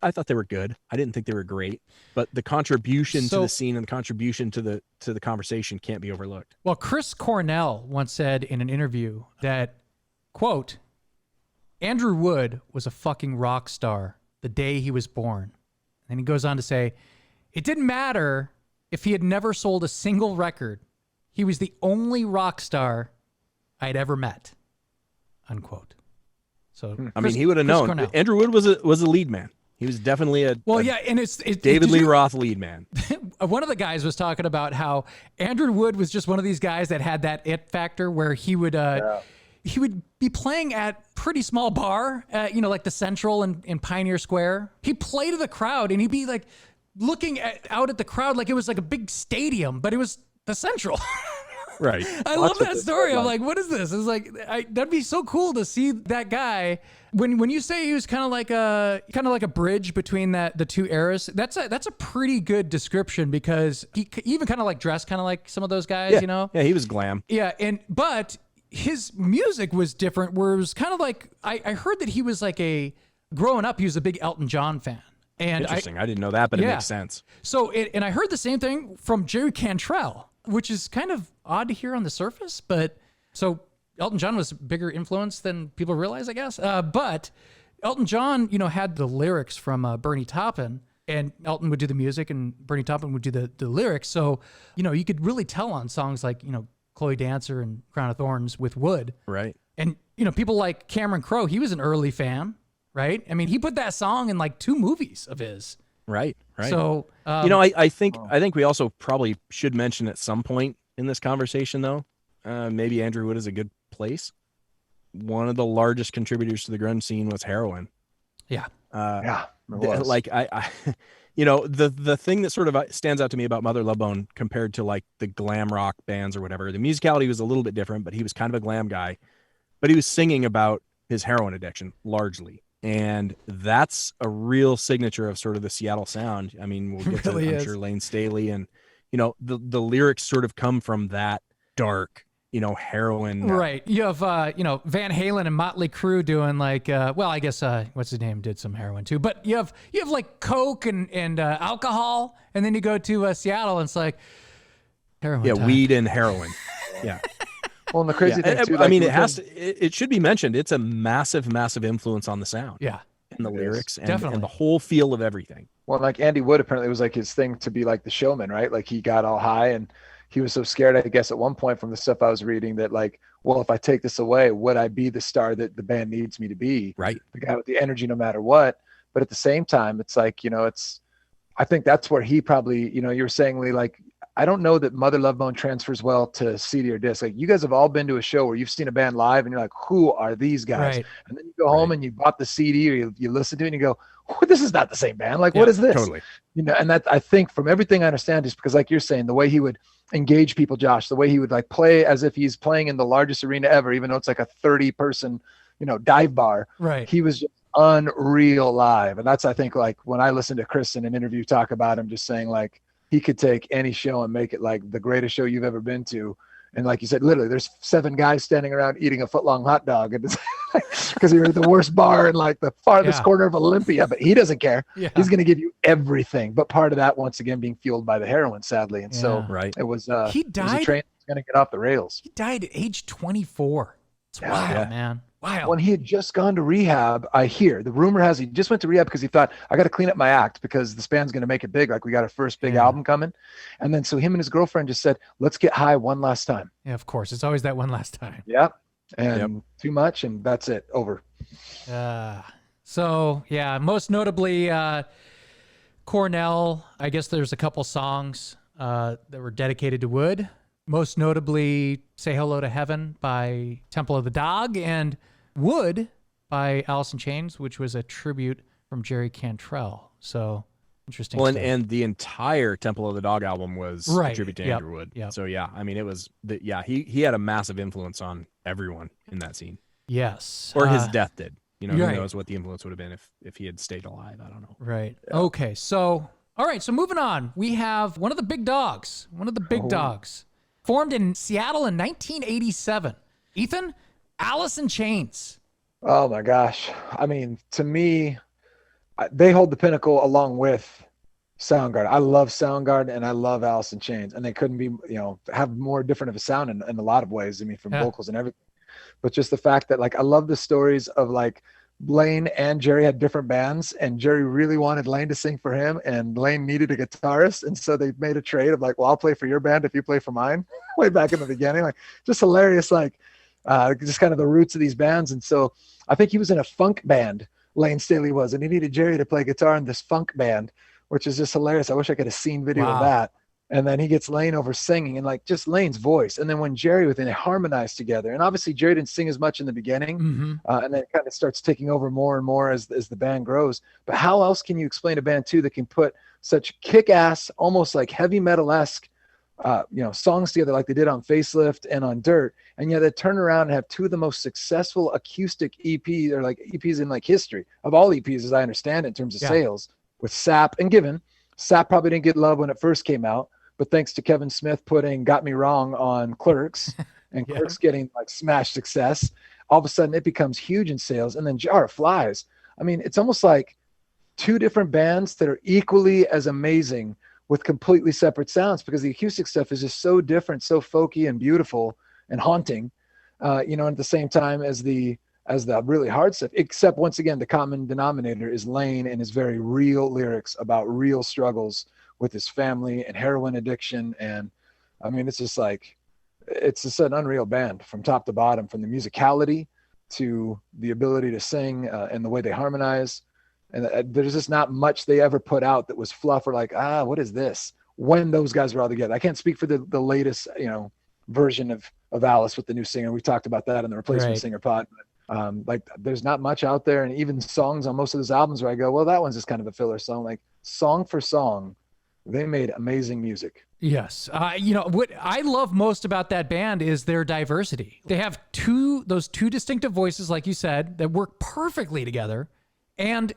I thought they were good. I didn't think they were great, but the contribution to the scene and the contribution to the conversation can't be overlooked. Well, Chris Cornell once said in an interview that, quote, Andrew Wood was a fucking rock star the day he was born. And he goes on to say, it didn't matter if he had never sold a single record. He was the only rock star I'd ever met, unquote. So I mean, he would have known. Cornell. Andrew Wood was a lead man. He was definitely and it's David Lee Roth lead man. One of the guys was talking about how Andrew Wood was just one of these guys that had that it factor where he would be playing at pretty small bar, like the Central in Pioneer Square. He played to the crowd and he'd be like looking out at the crowd like it was like a big stadium, but it was the Central. Right. I love that story. I'm like, what is this? It's like that'd be so cool to see that guy. When you say he was kind of like a bridge between the two eras, that's a pretty good description because he even kind of like dressed kind of like some of those guys, Yeah, he was glam. Yeah, but his music was different. Where it was kind of like I heard that he was like growing up, he was a big Elton John fan. And interesting. I didn't know that, but it makes sense. So and I heard the same thing from Jerry Cantrell, which is kind of odd to hear on the surface, but so Elton John was a bigger influence than people realize, I guess. But Elton John, had the lyrics from Bernie Taupin, and Elton would do the music and Bernie Taupin would do the lyrics. So, you could really tell on songs like, Chloe Dancer and Crown of Thorns with Wood. Right. And, people like Cameron Crowe, he was an early fan, right? I mean, he put that song in like 2 movies of his. Right. So, I think we also probably should mention at some point in this conversation, though, maybe Andrew Wood is a good place. One of the largest contributors to the grunge scene was heroin. Yeah. Like I the thing that sort of stands out to me about Mother Love Bone compared to like the glam rock bands or whatever, the musicality was a little bit different, but he was kind of a glam guy, but he was singing about his heroin addiction largely. And that's a real signature of sort of the Seattle sound. I mean, we'll get really to, I'm sure, Lane Staley, and, the lyrics sort of come from that dark, heroin. Right. You have, Van Halen and Motley Crue doing like, I guess, what's his name did some heroin too, but you have like Coke and alcohol. And then you go to Seattle and it's like heroin. Yeah. Time. Weed and heroin. Yeah. Well, and the crazy thing too, I mean, it should be mentioned. It's a massive, massive influence on the sound. Yeah. And the lyrics and the whole feel of everything. Well, like Andy Wood apparently was like his thing to be like the showman, right? Like he got all high and he was so scared, I guess, at one point from the stuff I was reading that like, well, if I take this away, would I be the star that the band needs me to be? Right. The guy with the energy no matter what. But at the same time, it's like, I think that's where he probably, you were saying, Lee, like, I don't know that Mother Love Bone transfers well to CD or disc. Like, you guys have all been to a show where you've seen a band live and you're like, who are these guys? Right. And then you go home and you bought the CD or you listen to it and you go, oh, this is not the same band. Like, what is this? Totally. And that, I think from everything I understand, is because like you're saying, the way he would engage people, Josh, the way he would like play as if he's playing in the largest arena ever, even though it's like a 30-person, dive bar. Right. He was just unreal live. And that's, I think, like when I listened to Chris in an interview talk about him, just saying like he could take any show and make it like the greatest show you've ever been to. And like you said, literally there's 7 guys standing around eating a foot-long hot dog, and it's because you're at the worst bar in like the farthest corner of Olympia, but he doesn't care. Yeah. He's going to give you everything. But part of that, once again, being fueled by the heroin, sadly. And so it was, he died. It was a train that's going to get off the rails. He died at age 24. It's wild, man. Wow. When he had just gone to rehab, the rumor has he just went to rehab because he thought, I got to clean up my act because this band's going to make it big. Like, we got our first big album coming. And then so him and his girlfriend just said, let's get high one last time. Yeah, of course. It's always that one last time. Yeah. And too much, and that's it. Over. So, yeah, most notably, Cornell. I guess there's a couple songs that were dedicated to Wood. Most notably, Say Hello to Heaven by Temple of the Dog, and Wood by Alice in Chains, which was a tribute from Jerry Cantrell. So interesting. Well, stuff. and the entire Temple of the Dog album was a tribute to Andrew Wood. Yep. So yeah, I mean, it was he had a massive influence on everyone in that scene. Yes. Or his death did. Who right. knows what the influence would have been if he had stayed alive. I don't know. Right. Yeah. Okay. So, all right. So moving on, we have one of the big dogs. Formed in Seattle in 1987. Ethan, Alice in Chains. Oh my gosh. I mean, to me, they hold the pinnacle along with Soundgarden. I love Soundgarden and I love Alice in Chains, and they couldn't be, have more different of a sound in a lot of ways. I mean, from vocals and everything, but just the fact that like, I love the stories of like Lane and Jerry had different bands, and Jerry really wanted Lane to sing for him, and Lane needed a guitarist. And so they made a trade of like, well, I'll play for your band if you play for mine. Way back in the beginning, like just hilarious, like just kind of the roots of these bands. And so I think he was in a funk band, Lane Staley was, and he needed Jerry to play guitar in this funk band, which is just hilarious. I wish I could have seen video of that. And then he gets Lane over singing, and like just Lane's voice. And then when Jerry they harmonized together, and obviously Jerry didn't sing as much in the beginning, and then it kind of starts taking over more and more as the band grows. But how else can you explain a band too that can put such kick-ass, almost like heavy metal-esque songs together like they did on Facelift and on Dirt, and yet they turn around and have two of the most successful acoustic EPs, or like EPs in like history of all EPs, as I understand it, in terms of sales, with Sap and Given. Sap probably didn't get love when it first came out, but thanks to Kevin Smith putting Got Me Wrong on Clerks, and Clerks getting like smash success, all of a sudden it becomes huge in sales. And then Jar of Flies. I mean, it's almost like two different bands that are equally as amazing with completely separate sounds, because the acoustic stuff is just so different, so folky and beautiful and haunting, at the same time as the really hard stuff, except once again, the common denominator is Lane and his very real lyrics about real struggles with his family and heroin addiction. And I mean, it's just like, it's just an unreal band from top to bottom, from the musicality to the ability to sing and the way they harmonize. And there's just not much they ever put out that was fluff or like, what is this? When those guys were all together. I can't speak for the latest, version of Alice with the new singer. We talked about that in the Replacement Singer pod. But, like, there's not much out there. And even songs on most of those albums where I go, well, that one's just kind of a filler song. Like, song for song, they made amazing music. Yes. What I love most about that band is their diversity. They have those two distinctive voices, like you said, that work perfectly together. And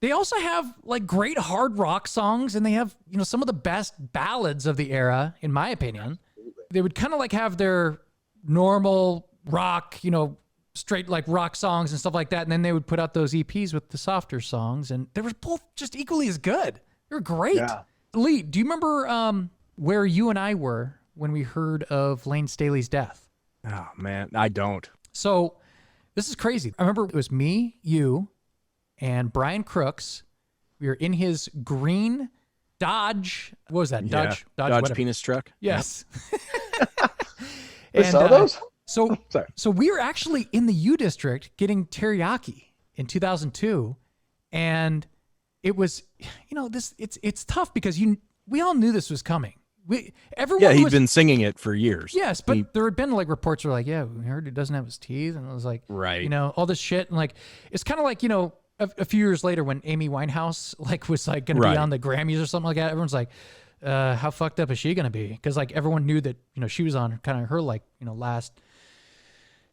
they also have like great hard rock songs, and they have, some of the best ballads of the era, in my opinion. They would kind of like have their normal rock, straight like rock songs and stuff like that. And then they would put out those EPs with the softer songs, and they were both just equally as good. They were great. Yeah. Lee, do you remember where you and I were when we heard of Lane Staley's death? Oh man, I don't. So this is crazy. I remember it was me, you, and Brian Crooks. We were in his green Dodge. What was that? Yeah. Dodge whatever. penis truck. Yes. I saw those. So, Sorry. so we were actually in the U District getting teriyaki in 2002, and it was, it's tough because we all knew this was coming. Everyone He'd been singing it for years. Yes, but there had been like reports were like, yeah, we heard he doesn't have his teeth, and it was like, right, all this shit, and like it's kind of like a few years later when Amy Winehouse was like going to be on the Grammys or something like that. Everyone's like, how fucked up is she going to be? Because like everyone knew that she was on kind of her last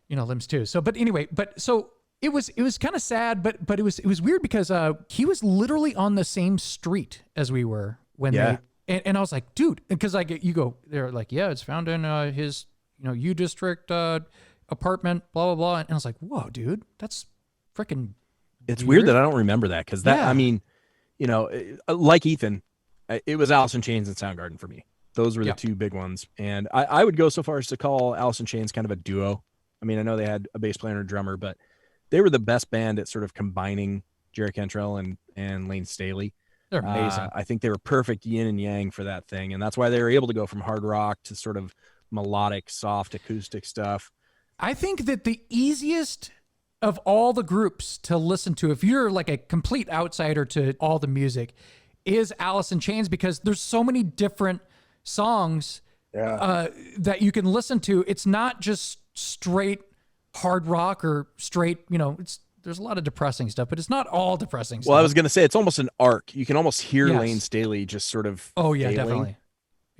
limbs too. So but anyway, so it was kind of sad, but it was weird because he was literally on the same street as we were when they. And I was like, dude, because they're like, yeah, it's found in his, U District apartment, blah, blah, blah. And I was like, whoa, dude, that's freaking. It's weird that I don't remember that because I mean, like Ethan, it was Alice in Chains and Soundgarden for me. Those were the two big ones. And I would go so far as to call Alice in Chains kind of a duo. I mean, I know they had a bass player and a drummer, but they were the best band at sort of combining Jerry Cantrell and Lane Staley. They're amazing. I think they were perfect yin and yang for that thing. And that's why they were able to go from hard rock to sort of melodic, soft acoustic stuff. I think that the easiest of all the groups to listen to, if you're like a complete outsider to all the music, is Alice in Chains, because there's so many different songs that you can listen to. It's not just straight hard rock or straight, there's a lot of depressing stuff, but it's not all depressing stuff. Well, I was going to say, it's almost an arc. You can almost hear Lane Staley just sort of definitely.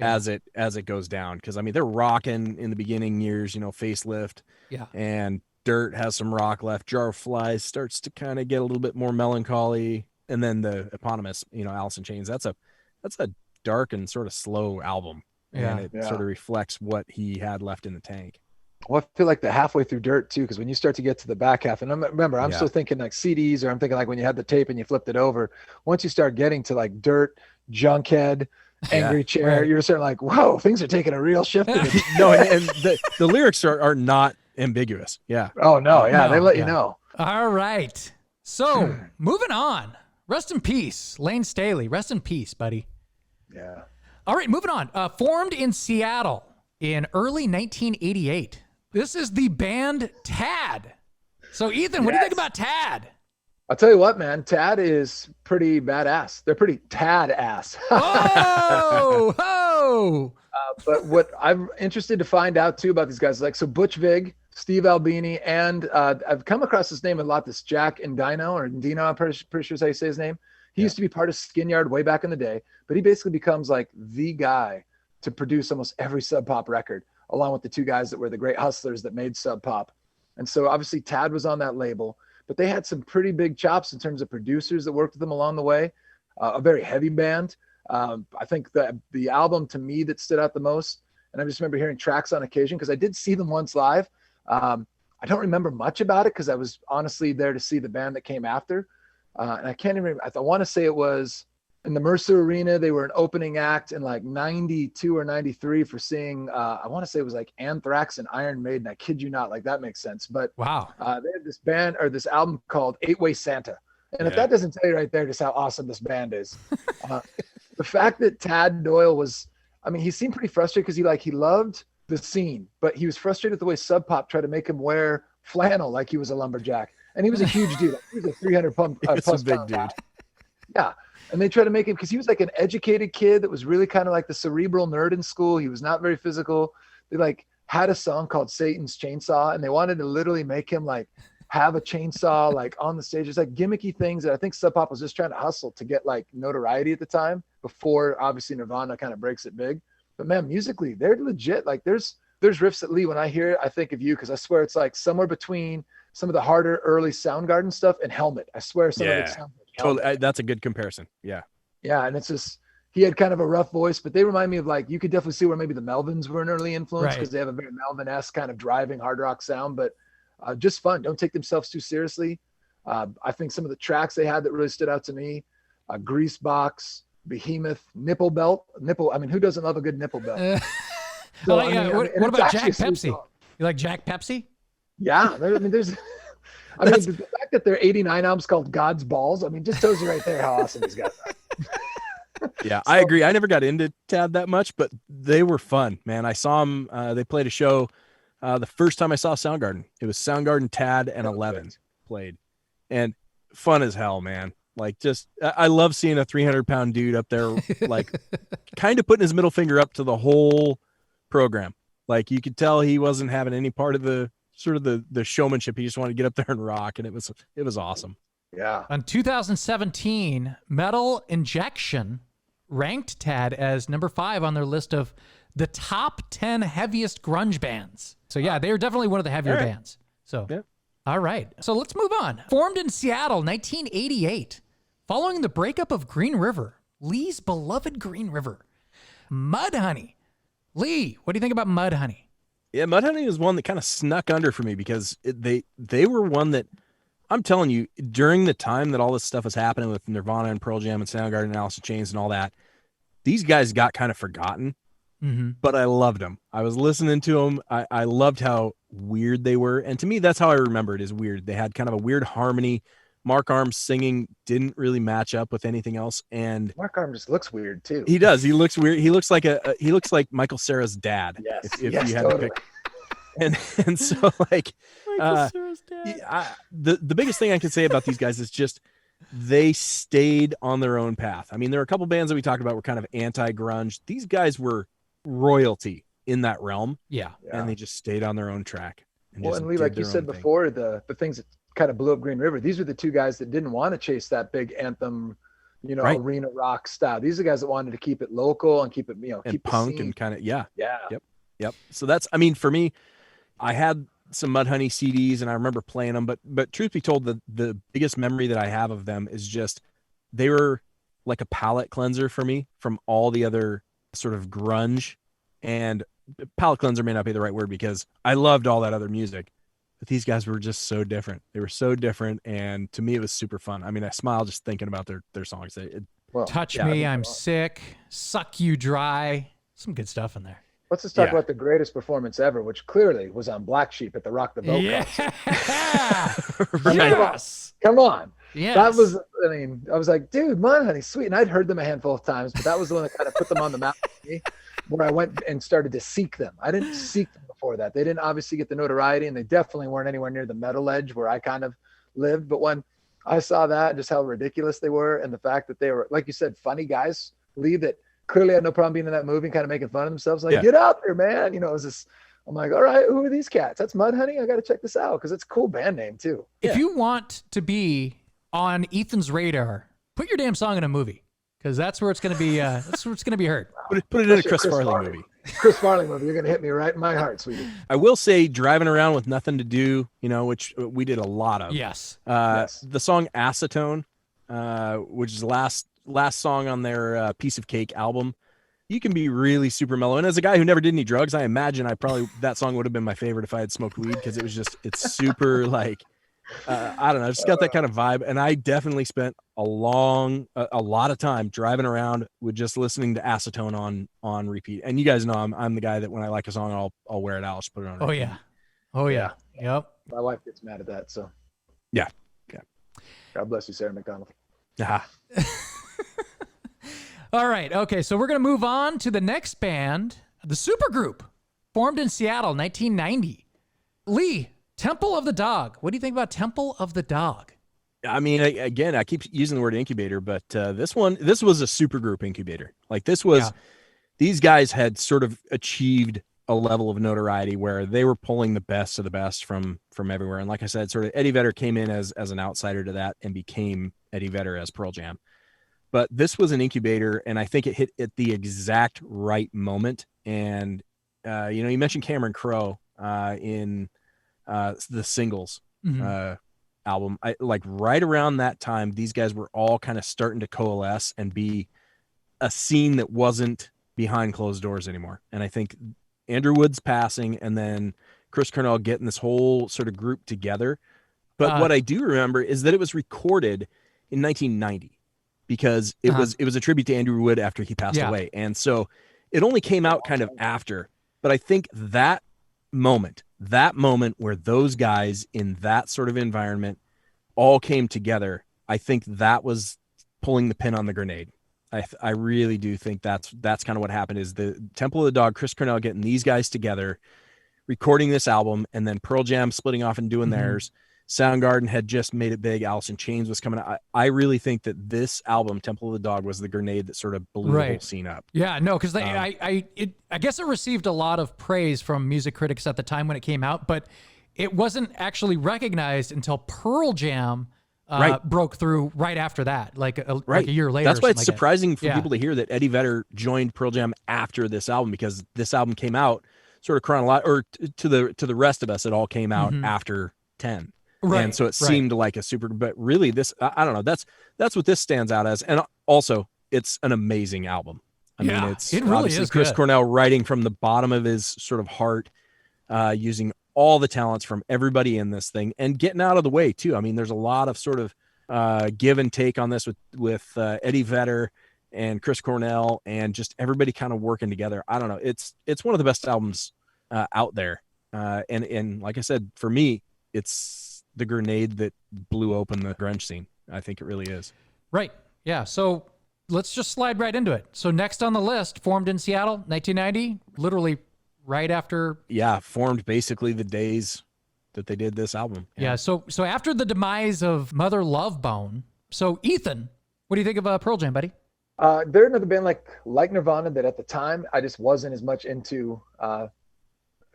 As it goes down. Because, I mean, they're rocking in the beginning years, Facelift. Yeah. And Dirt has some rock left. Jar of Flies starts to kind of get a little bit more melancholy. And then the eponymous, Alice in Chains, that's a dark and sort of slow album. Yeah. And it sort of reflects what he had left in the tank. Well, I feel like the halfway through Dirt too, because when you start to get to the back half, and I'm still thinking like CDs, or I'm thinking like when you had the tape and you flipped it over. Once you start getting to like Dirt, Junkhead, Angry Chair, you're starting like, whoa, things are taking a real shift. No, and the lyrics are not ambiguous. Yeah. Oh no, they let you know. All right. So moving on. Rest in peace, Lane Staley. Rest in peace, buddy. Yeah. All right, moving on. Formed in Seattle in early 1988. This is the band Tad. So, Ethan, what do you think about Tad? I'll tell you what, man. Tad is pretty badass. They're pretty Tad ass. Oh! But what I'm interested to find out, too, about these guys, so Butch Vig, Steve Albini, and I've come across this name a lot, this Jack Endino, I'm pretty sure is how you say his name. He used to be part of Skinyard way back in the day, but he basically becomes like the guy to produce almost every Sub Pop record, along with the two guys that were the great hustlers that made Sub Pop. And so obviously Tad was on that label, but they had some pretty big chops in terms of producers that worked with them along the way. A very heavy band. I think the album to me that stood out the most, and I just remember hearing tracks on occasion because I did see them once live. I don't remember much about it because I was honestly there to see the band that came after. And I can't even, I want to say it was in the Mercer Arena. They were an opening act in like 92 or 93 for seeing, I want to say it was like Anthrax and Iron Maiden. I kid you not, like that makes sense. But wow, they had this band or this album called 8-Way Santa. And if that doesn't tell you right there just how awesome this band is, the fact that Tad Doyle was, I mean, he seemed pretty frustrated because he loved the scene, but he was frustrated with the way Sub Pop tried to make him wear flannel like he was a lumberjack. And he was a huge dude. Like, he was a 300 plus big pound dude. guy. Yeah. And they tried to make him, because he was like an educated kid that was really kind of like the cerebral nerd in school. He was not very physical. They like had a song called Satan's Chainsaw, and they wanted to literally make him like have a chainsaw like on the stage. It's like gimmicky things that I think Sub Pop was just trying to hustle to get like notoriety at the time before obviously Nirvana kind of breaks it big. But man, musically, they're legit. Like there's riffs that Lee, when I hear it, I think of you, because I swear it's like somewhere between some of the harder early Soundgarden stuff and Helmet. I swear some of it sounds like Helmet. Totally. That's a good comparison. Yeah. Yeah. And it's just, he had kind of a rough voice, but they remind me of like, you could definitely see where maybe the Melvins were an early influence because they have a very Melvin-esque kind of driving hard rock sound, but just fun. Don't take themselves too seriously. I think some of the tracks they had that really stood out to me, Grease Box, Behemoth, Nipple Belt. I mean, who doesn't love a good nipple belt? So, what about Jack Pepsi? You like Jack Pepsi? Yeah. The fact that their 89 album's called God's Balls, I mean, just tells you right there how awesome these guys are. Yeah, I agree. I never got into Tad that much, but they were fun, man. I saw them. They played a show. The first time I saw Soundgarden, it was Soundgarden, Tad, and 11 played, and fun as hell, man. Like, just I love seeing a 300-pound dude up there, like, kind of putting his middle finger up to the whole program. Like, you could tell he wasn't having any part of the sort of the showmanship. He just wanted to get up there and rock, and it was awesome. Yeah. On 2017, Metal Injection ranked Tad as number 5 on their list of the top 10 heaviest grunge bands. So yeah, they are definitely one of the heavier bands. So, all right. So let's move on. Formed in Seattle, 1988, following the breakup of Green River, Lee's beloved Green River. Mudhoney. Lee, what do you think about Mudhoney? Yeah, Mudhoney is one that kind of snuck under for me because they were one that, I'm telling you, during the time that all this stuff was happening with Nirvana and Pearl Jam and Soundgarden and Alice in Chains and all that, these guys got kind of forgotten, but I loved them. I was listening to them. I loved how weird they were. And to me, that's how I remember it, is weird. They had kind of a weird harmony. Mark Arm's singing didn't really match up with anything else. And Mark Arm just looks weird too. He does. He looks weird. He looks like Michael Cera's dad. Yes. If yes, you had totally. to pick. And so, like, the biggest thing I can say about these guys is just they stayed on their own path. I mean, there are a couple bands that we talked about were kind of anti-grunge. These guys were royalty in that realm. Yeah. And they just stayed on their own track. And Lee, like you said before, the things that kind of blew up Green River, these were the two guys that didn't want to chase that big anthem, arena rock style. These are the guys that wanted to keep it local and keep it, and keep punk and kind of, Yeah. Yep. So that's, I mean, for me, I had some Mudhoney CDs and I remember playing them, but truth be told, the biggest memory that I have of them is just, they were like a palate cleanser for me from all the other sort of grunge. And palate cleanser may not be the right word because I loved all that other music, but these guys were just so different. They were so different. And to me, it was super fun. I mean, I smile just thinking about their songs. Touch Me, I'm Sick, Suck You Dry. Some good stuff in there. Let's just talk about the greatest performance ever, which clearly was on Black Sheep at the Rock the Vote concert. Yes. Come on. Yes. That was, I was like, dude, Mudhoney's sweet. And I'd heard them a handful of times, but that was the one that kind of put them on the map for me, where I went and started to seek them. I didn't seek them before that. They didn't obviously get the notoriety, and they definitely weren't anywhere near the metal edge where I kind of lived. But when I saw that, just how ridiculous they were, and the fact that they were, like you said, funny guys, Lee, that clearly had no problem being in that movie and kind of making fun of themselves. Like, get out there, man. It was this, I'm like, all right, who are these cats? That's Mudhoney. I got to check this out because it's a cool band name too. If you want to be on Ethan's radar, put your damn song in a movie because that's where it's going to be. That's where it's going to be heard. Put it in a Chris Farley movie. Chris Farley movie. You're going to hit me right in my heart, sweetie. I will say, driving around with nothing to do, which we did a lot of. Yes. The song Acetone, which is the last song on their Piece of Cake album. You can be really super mellow. And as a guy who never did any drugs, I imagine that song would have been my favorite if I had smoked weed, because it's super like, I don't know, it's got that kind of vibe. And I definitely spent a lot of time driving around with just listening to Acetone on repeat. And you guys know I'm the guy that when I like a song, I'll wear it out. I'll just put it on repeat. Oh yeah. Yep. My wife gets mad at that. So yeah. God bless you, Sarah McDonald. All right. Okay. So we're going to move on to the next band, the Supergroup, formed in Seattle, 1990. Lee, Temple of the Dog. What do you think about Temple of the Dog? I mean, again, I keep using the word incubator, but this was a supergroup incubator. Like these guys had sort of achieved a level of notoriety where they were pulling the best of the best from everywhere. And like I said, sort of Eddie Vedder came in as an outsider to that and became Eddie Vedder as Pearl Jam. But this was an incubator, and I think it hit at the exact right moment. And, you mentioned Cameron Crowe in the Singles album. Like right around that time, these guys were all kind of starting to coalesce and be a scene that wasn't behind closed doors anymore. And I think Andrew Wood's passing and then Chris Cornell getting this whole sort of group together. But what I do remember is that it was recorded in 1990 because it was a tribute to Andrew Wood after he passed away. And so it only came out kind of after. But I think that moment where those guys in that sort of environment all came together, I think that was pulling the pin on the grenade. I really do think that's kind of what happened, is the Temple of the Dog, Chris Cornell getting these guys together, recording this album, and then Pearl Jam splitting off and doing theirs. Soundgarden had just made it big. Alice in Chains was coming out. I really think that this album, Temple of the Dog, was the grenade that sort of blew the whole scene up. Yeah, no, because I guess it received a lot of praise from music critics at the time when it came out, but it wasn't actually recognized until Pearl Jam broke through right after that, like a year later. That's why it's surprising for people to hear that Eddie Vedder joined Pearl Jam after this album, because this album came out sort of chronological, or to the rest of us, it all came out after 10. Right. And so it seemed like a super, but really this, I don't know. That's what this stands out as. And also it's an amazing album. I mean, it really is Chris Cornell writing from the bottom of his sort of heart, using all the talents from everybody in this thing and getting out of the way too. I mean, there's a lot of sort of give and take on this with Eddie Vedder and Chris Cornell and just everybody kind of working together. I don't know. It's one of the best albums out there. And like I said, for me, it's the grenade that blew open the grunge scene. I think it really is. Right. Yeah. So let's just slide right into it. So next on the list, formed in Seattle, 1990, literally right after. Yeah. Formed basically the days that they did this album. Yeah. So after the demise of Mother Love Bone. So Ethan, what do you think of Pearl Jam, buddy? They're another band like Nirvana that at the time I just wasn't as much into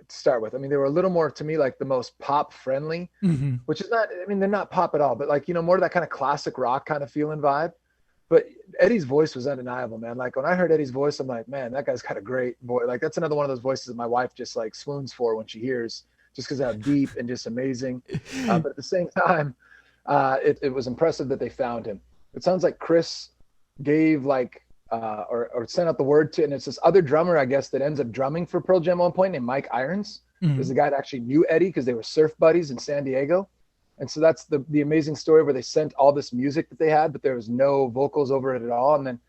to start with. I mean, they were a little more to me like the most pop friendly, which is not, I mean, they're not pop at all, but like, you know, more of that kind of classic rock kind of feeling vibe. But Eddie's voice was undeniable, man. Like when I heard Eddie's voice, I'm like, man, that guy's got a great voice. Like that's another one of those voices that my wife just like swoons for when she hears, just because how deep and just amazing. But at the same time, it was impressive that they found him. It sounds like Chris gave like, or sent out the word to, and it's this other drummer, I guess, that ends up drumming for Pearl Jam at one point named Mike Irons. There's a guy that actually knew Eddie because they were surf buddies in San Diego. And so that's the amazing story where they sent all this music that they had, but there was no vocals over it at all. And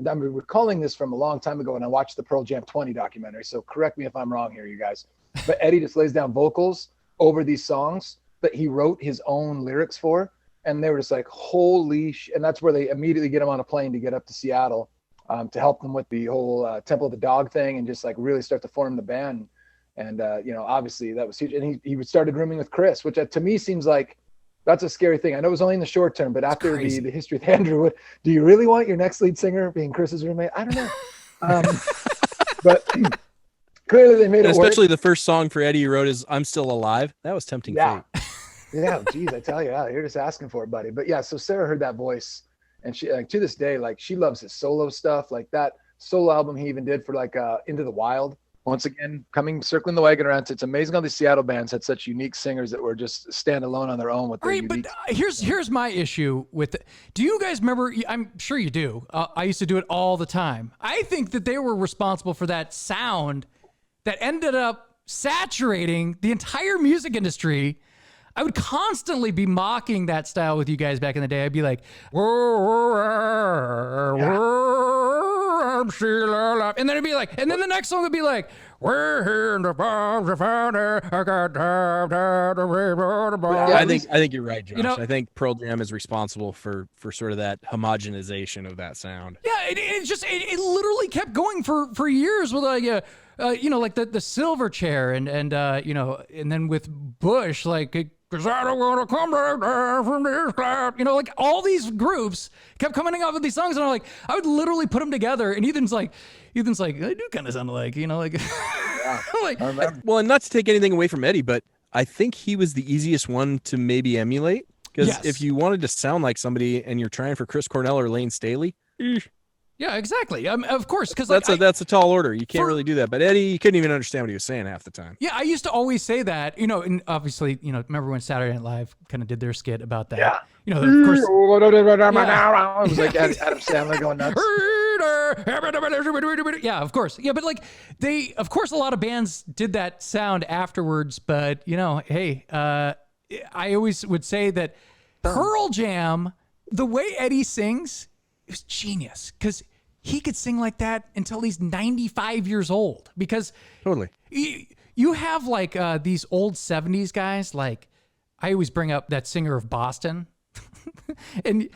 I'm recalling this from a long time ago when I watched the Pearl Jam 20 documentary. So correct me if I'm wrong here, you guys. But Eddie just lays down vocals over these songs that he wrote his own lyrics for. And they were just like, holy and that's where they immediately get him on a plane to get up to Seattle to help them with the whole Temple of the Dog thing and just like really start to form the band. And, you know, obviously that was huge. And he started rooming with Chris, which to me seems like that's a scary thing. I know it was only in the short term, but after the history with Andrew, do you really want your next lead singer being Chris's roommate? I don't know. But clearly they made it especially work. The first song for Eddie he wrote is I'm Still Alive. That was tempting fate. Yeah, geez, I tell you, you're just asking for it, buddy. But yeah, so Sarah heard that voice, and she, like, to this day, like, she loves his solo stuff, like that solo album he even did for like Into the Wild. Once again, circling the wagon around. It's amazing how the Seattle bands had such unique singers that were just stand alone on their own with their unique. But here's my issue with it. Do you guys remember? I'm sure you do. I used to do it all the time. I think that they were responsible for that sound that ended up saturating the entire music industry. I would constantly be mocking that style with you guys back in the day. I'd be like, I'm still alive. And then it'd be like, and then the next song would be like, we're here in the bombs of honor. I got time to I think you're right, Josh. You know, I think Pearl Jam is responsible for sort of that homogenization of that sound. Yeah, it literally kept going for years with like you know, like the Silverchair and you know, and then with Bush, like, because I don't want to come back down from this cloud. You know, like all these groups kept coming out with these songs, and I'm like, I would literally put them together. And Ethan's like, I do kind of sound like, you know, like, yeah. Like, well, and not to take anything away from Eddie, but I think he was the easiest one to maybe emulate. Because if you wanted to sound like somebody and you're trying for Chris Cornell or Lane Staley, yeah, exactly. Of course, because that's a tall order. You can't really do that. But Eddie, you couldn't even understand what he was saying half the time. Yeah, I used to always say that. You know, and obviously, you know, remember when Saturday Night Live kind of did their skit about that? Yeah. You know, of course. It was like Adam Sandler going nuts. Yeah, of course. Yeah, but like of course, a lot of bands did that sound afterwards. But you know, hey, I always would say that Pearl Jam, the way Eddie sings, is genius because he could sing like that until he's 95 years old. Because totally, you have like these old 70s guys. Like I always bring up that singer of Boston. and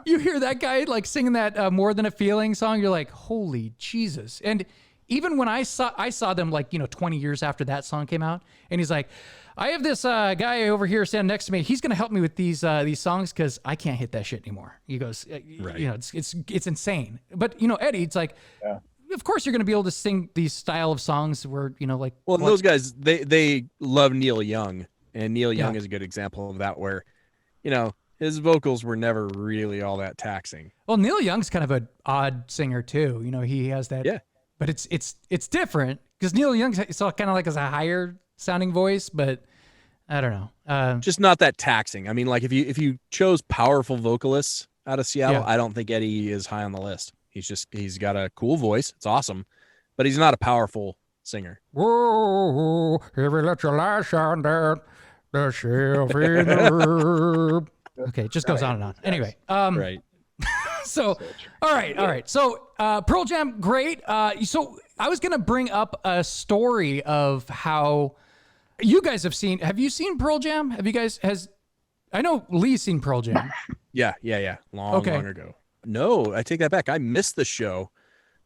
you hear that guy like singing that More Than a Feeling song, you're like, holy Jesus. And even when I saw them like, 20 years after that song came out, and he's like, I have this guy over here standing next to me. He's going to help me with these songs because I can't hit that shit anymore. He goes, Right. It's insane. But Eddie, it's like, of course you're going to be able to sing these style of songs where Well, those guys they love Neil Young, and Neil Young is a good example of that, where his vocals were never really all that taxing. Well, Neil Young's kind of an odd singer too. He has that. Yeah. But it's different because Neil Young's kind of like has a higher sounding voice, but I don't know. Just not that taxing. I mean, like if you chose powerful vocalists out of Seattle, I don't think Eddie is high on the list. He's got a cool voice. It's awesome, but he's not a powerful singer. Whoa, if you let your light shine down, the shelf in the room. Okay, it just goes on and on. Anyway, Right. So, all right. So, Pearl Jam, great. So I was going to bring up a story of how you guys have you seen Pearl Jam? I know Lee's seen Pearl Jam. Yeah. Long ago. No, I take that back. I missed the show.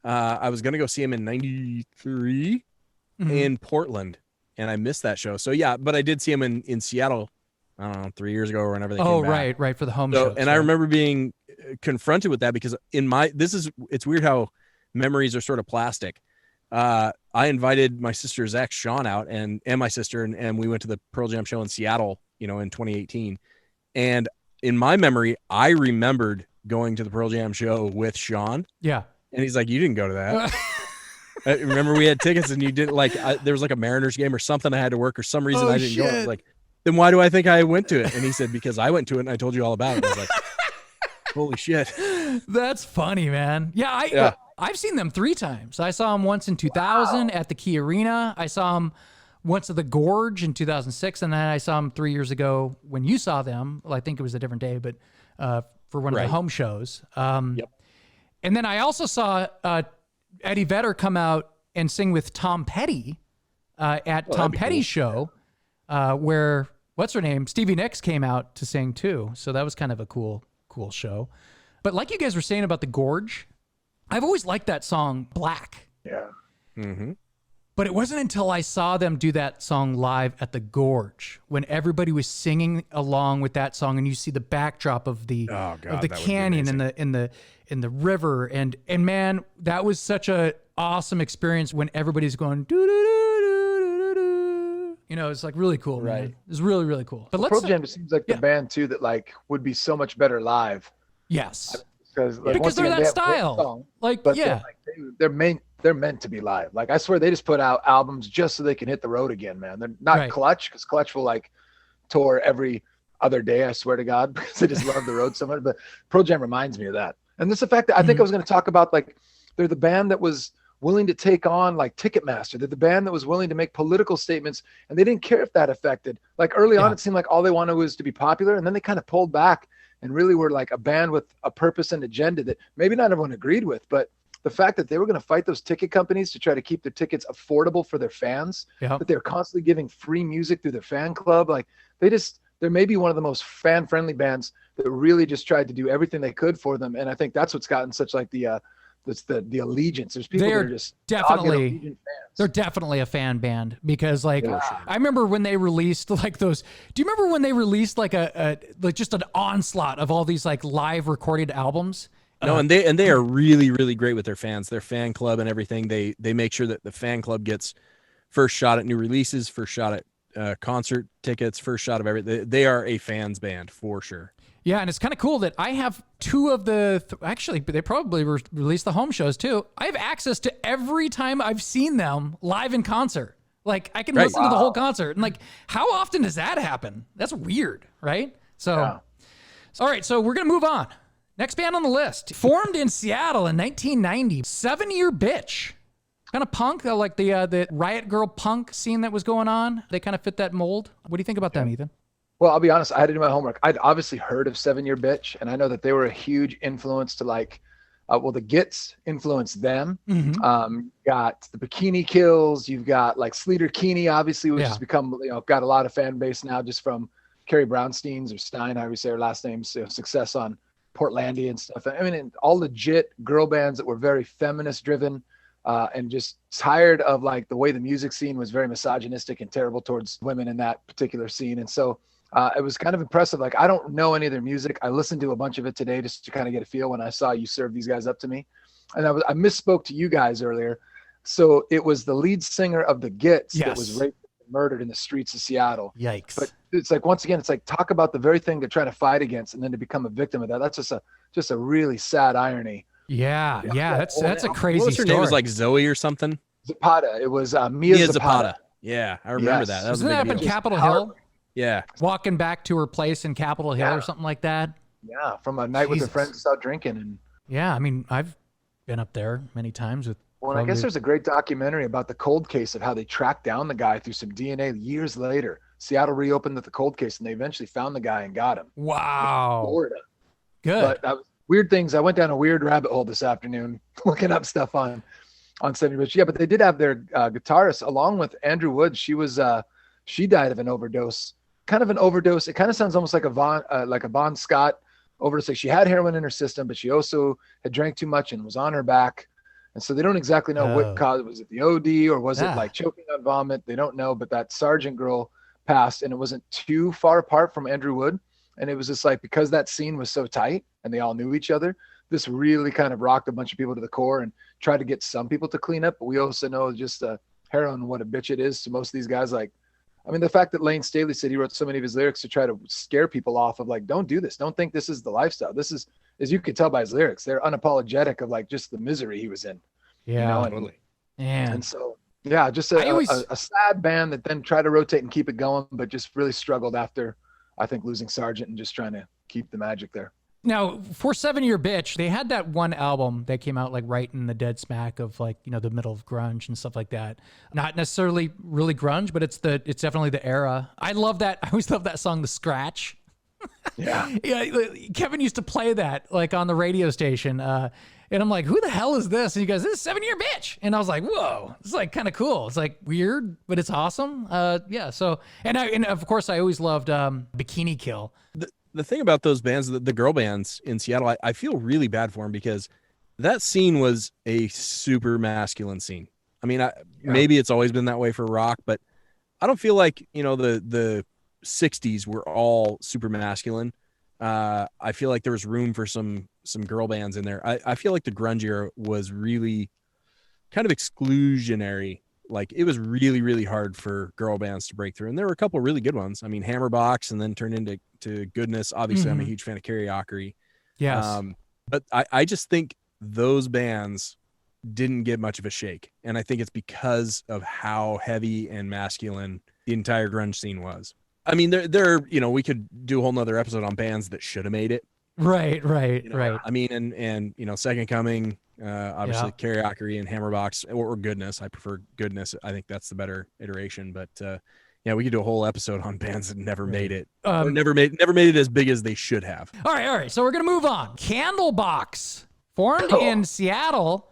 I was going to go see him in 93 in Portland, and I missed that show. So yeah, but I did see him in Seattle, I don't know, 3 years ago or whenever they came back. Right, for the home show. And I remember being confronted with that because it's weird how memories are sort of plastic. I invited my sister's ex Sean out and my sister, and we went to the Pearl Jam show in Seattle, in 2018. And in my memory, I remembered going to the Pearl Jam show with Sean. Yeah. And he's like, you didn't go to that. I remember we had tickets and you didn't there was like a Mariners game or something I had to work or some reason I didn't go. I was like, then why do I think I went to it? And he said, because I went to it and I told you all about it. I was like, holy shit. That's funny, man. Yeah. I've seen them 3 times. I saw them once in 2000 at the Key Arena. I saw them once at the Gorge in 2006. And then I saw them 3 years ago when you saw them. Well, I think it was a different day, but for one of the home shows. Yep. And then I also saw Eddie Vedder come out and sing with Tom Petty at Tom Petty's show, where, what's her name? Stevie Nicks came out to sing too. So that was kind of a cool show. But like you guys were saying about the Gorge, I've always liked that song, Black. Yeah. Mm-hmm. But it wasn't until I saw them do that song live at the Gorge when everybody was singing along with that song, and you see the backdrop of the canyon and the river, and man, that was such a awesome experience when everybody's going doo doo doo doo doo doo. It's like really cool, right? Man. It's really, really cool. But Pearl Jam seems like the band too that like would be so much better live. Yes. Because they're that style. They're meant to be live. Like I swear they just put out albums just so they can hit the road again, man. They're not Clutch, because Clutch will like tour every other day, I swear to God, because they just love the road so much. But Pearl Jam reminds me of that. And this is the fact that I think I was going to talk about, like, they're the band that was willing to take on like Ticketmaster. They're the band that was willing to make political statements, and they didn't care if that affected. Like early on, it seemed like all they wanted was to be popular, and then they kind of pulled back and really were like a band with a purpose and agenda that maybe not everyone agreed with, but the fact that they were going to fight those ticket companies to try to keep their tickets affordable for their fans, that they're constantly giving free music through their fan club. Like they're maybe one of the most fan friendly bands that really just tried to do everything they could for them. And I think that's what's gotten such like the allegiance. There's people that are just definitely they're definitely a fan band, because like I remember when they released like those. Do you remember when they released like like just an onslaught of all these like live recorded albums? No, and they are really, really great with their fans, their fan club and everything. They make sure that the fan club gets first shot at new releases, first shot at concert tickets, first shot of everything. They are a fans band for sure. Yeah, and it's kind of cool that I have 2 of the actually they probably released the home shows too. I have access to every time I've seen them live in concert. Like I can listen to the whole concert, and like how often does that happen? That's weird, right? So, all right, so we're gonna move on. Next band on the list, formed in Seattle in 1990, 7 Year Bitch. Kind of punk, like the Riot Girl punk scene that was going on. They kind of fit that mold. What do you think about them, Ethan? Well, I'll be honest, I had to do my homework. I'd obviously heard of 7 Year Bitch, and I know that they were a huge influence to like, the Gits influenced them. Mm-hmm. Got the Bikini Kills. You've got like Sleater Kinney, obviously, which has become, got a lot of fan base now just from Carrie Brownstein's or Stein, however you say her last name, so success on Portlandia and stuff. I mean, and all legit girl bands that were very feminist driven, and just tired of like the way the music scene was very misogynistic and terrible towards women in that particular scene. And so it was kind of impressive. Like, I don't know any of their music. I listened to a bunch of it today just to kind of get a feel when I saw you serve these guys up to me. And I misspoke to you guys earlier. So it was the lead singer of the Gits that was raped and murdered in the streets of Seattle. Yikes. But it's like, once again, it's like, talk about the very thing they're trying to fight against and then to become a victim of that. That's just a really sad irony. Yeah. That's a crazy What was her story. name? Was like Zoe or something? Zapata. It was Mia Zapata. Yeah, I remember that. That was Wasn't a that big up in deal. Capitol Hill? Yeah. Walking back to her place in Capitol Hill or something like that? Yeah, from a night with her friends out drinking. And yeah, I mean, I've been up there many times with. well, I guess there's a great documentary about the cold case of how they tracked down the guy through some DNA years later. Seattle reopened the cold case, and they eventually found the guy and got him. Wow. Florida. Good. But weird things. I went down a weird rabbit hole this afternoon looking up stuff on 70 Rich. Yeah, but they did have their guitarist along with Andrew Wood. She died of an overdose. Kind of an overdose. It kind of sounds almost like a Bon Scott overdose. Like, she had heroin in her system, but she also had drank too much and was on her back. And so they don't exactly know what caused it. Was it the OD or was it like choking on vomit? They don't know. But that sergeant girl passed, and it wasn't too far apart from Andrew Wood. And it was just like, because that scene was so tight and they all knew each other, this really kind of rocked a bunch of people to the core and tried to get some people to clean up. But we also know just heroin, what a bitch it is to most of these guys. Like, I mean, the fact that Lane Staley said he wrote so many of his lyrics to try to scare people off of like, don't do this. Don't think this is the lifestyle. This is, as you could tell by his lyrics, they're unapologetic of like just the misery he was in. Yeah, you know? Totally. And so, yeah, just a sad band that then tried to rotate and keep it going, but just really struggled after, I think, losing Sargent and just trying to keep the magic there. Now, for 7 Year Bitch, they had that one album that came out like right in the dead smack of like, you know, the middle of grunge and stuff like that. Not necessarily really grunge, but it's definitely the era. I love that. I always love that song, The Scratch. Yeah. Yeah. Kevin used to play that like on the radio station. And I'm like, who the hell is this? And he goes, this is 7 Year Bitch. And I was like, whoa, it's like kind of cool. It's like weird, but it's awesome. Yeah. So, and of course I always loved Bikini Kill. The thing about those bands, the girl bands in Seattle, I feel really bad for them because that scene was a super masculine scene. I mean, maybe it's always been that way for rock, but I don't feel like, you know, the 60s were all super masculine. I feel like there was room for some girl bands in there. I feel like the grunge era was really kind of exclusionary. Like, it was really, really hard for girl bands to break through. And there were a couple really good ones. I mean, Hammerbox and then turned into Goodness. Obviously, I'm a huge fan of Karaoke. Yes. But I just think those bands didn't get much of a shake. And I think it's because of how heavy and masculine the entire grunge scene was. I mean, there, you know, we could do a whole nother episode on bands that should have made it. Right. You know, right. I mean, and you know, Second Coming, obviously Karaoke and Hammerbox or Goodness. I prefer Goodness. I think that's the better iteration. But yeah, we could do a whole episode on bands that never made it, or never made it as big as they should have. All right. So we're gonna move on. Candlebox formed in Seattle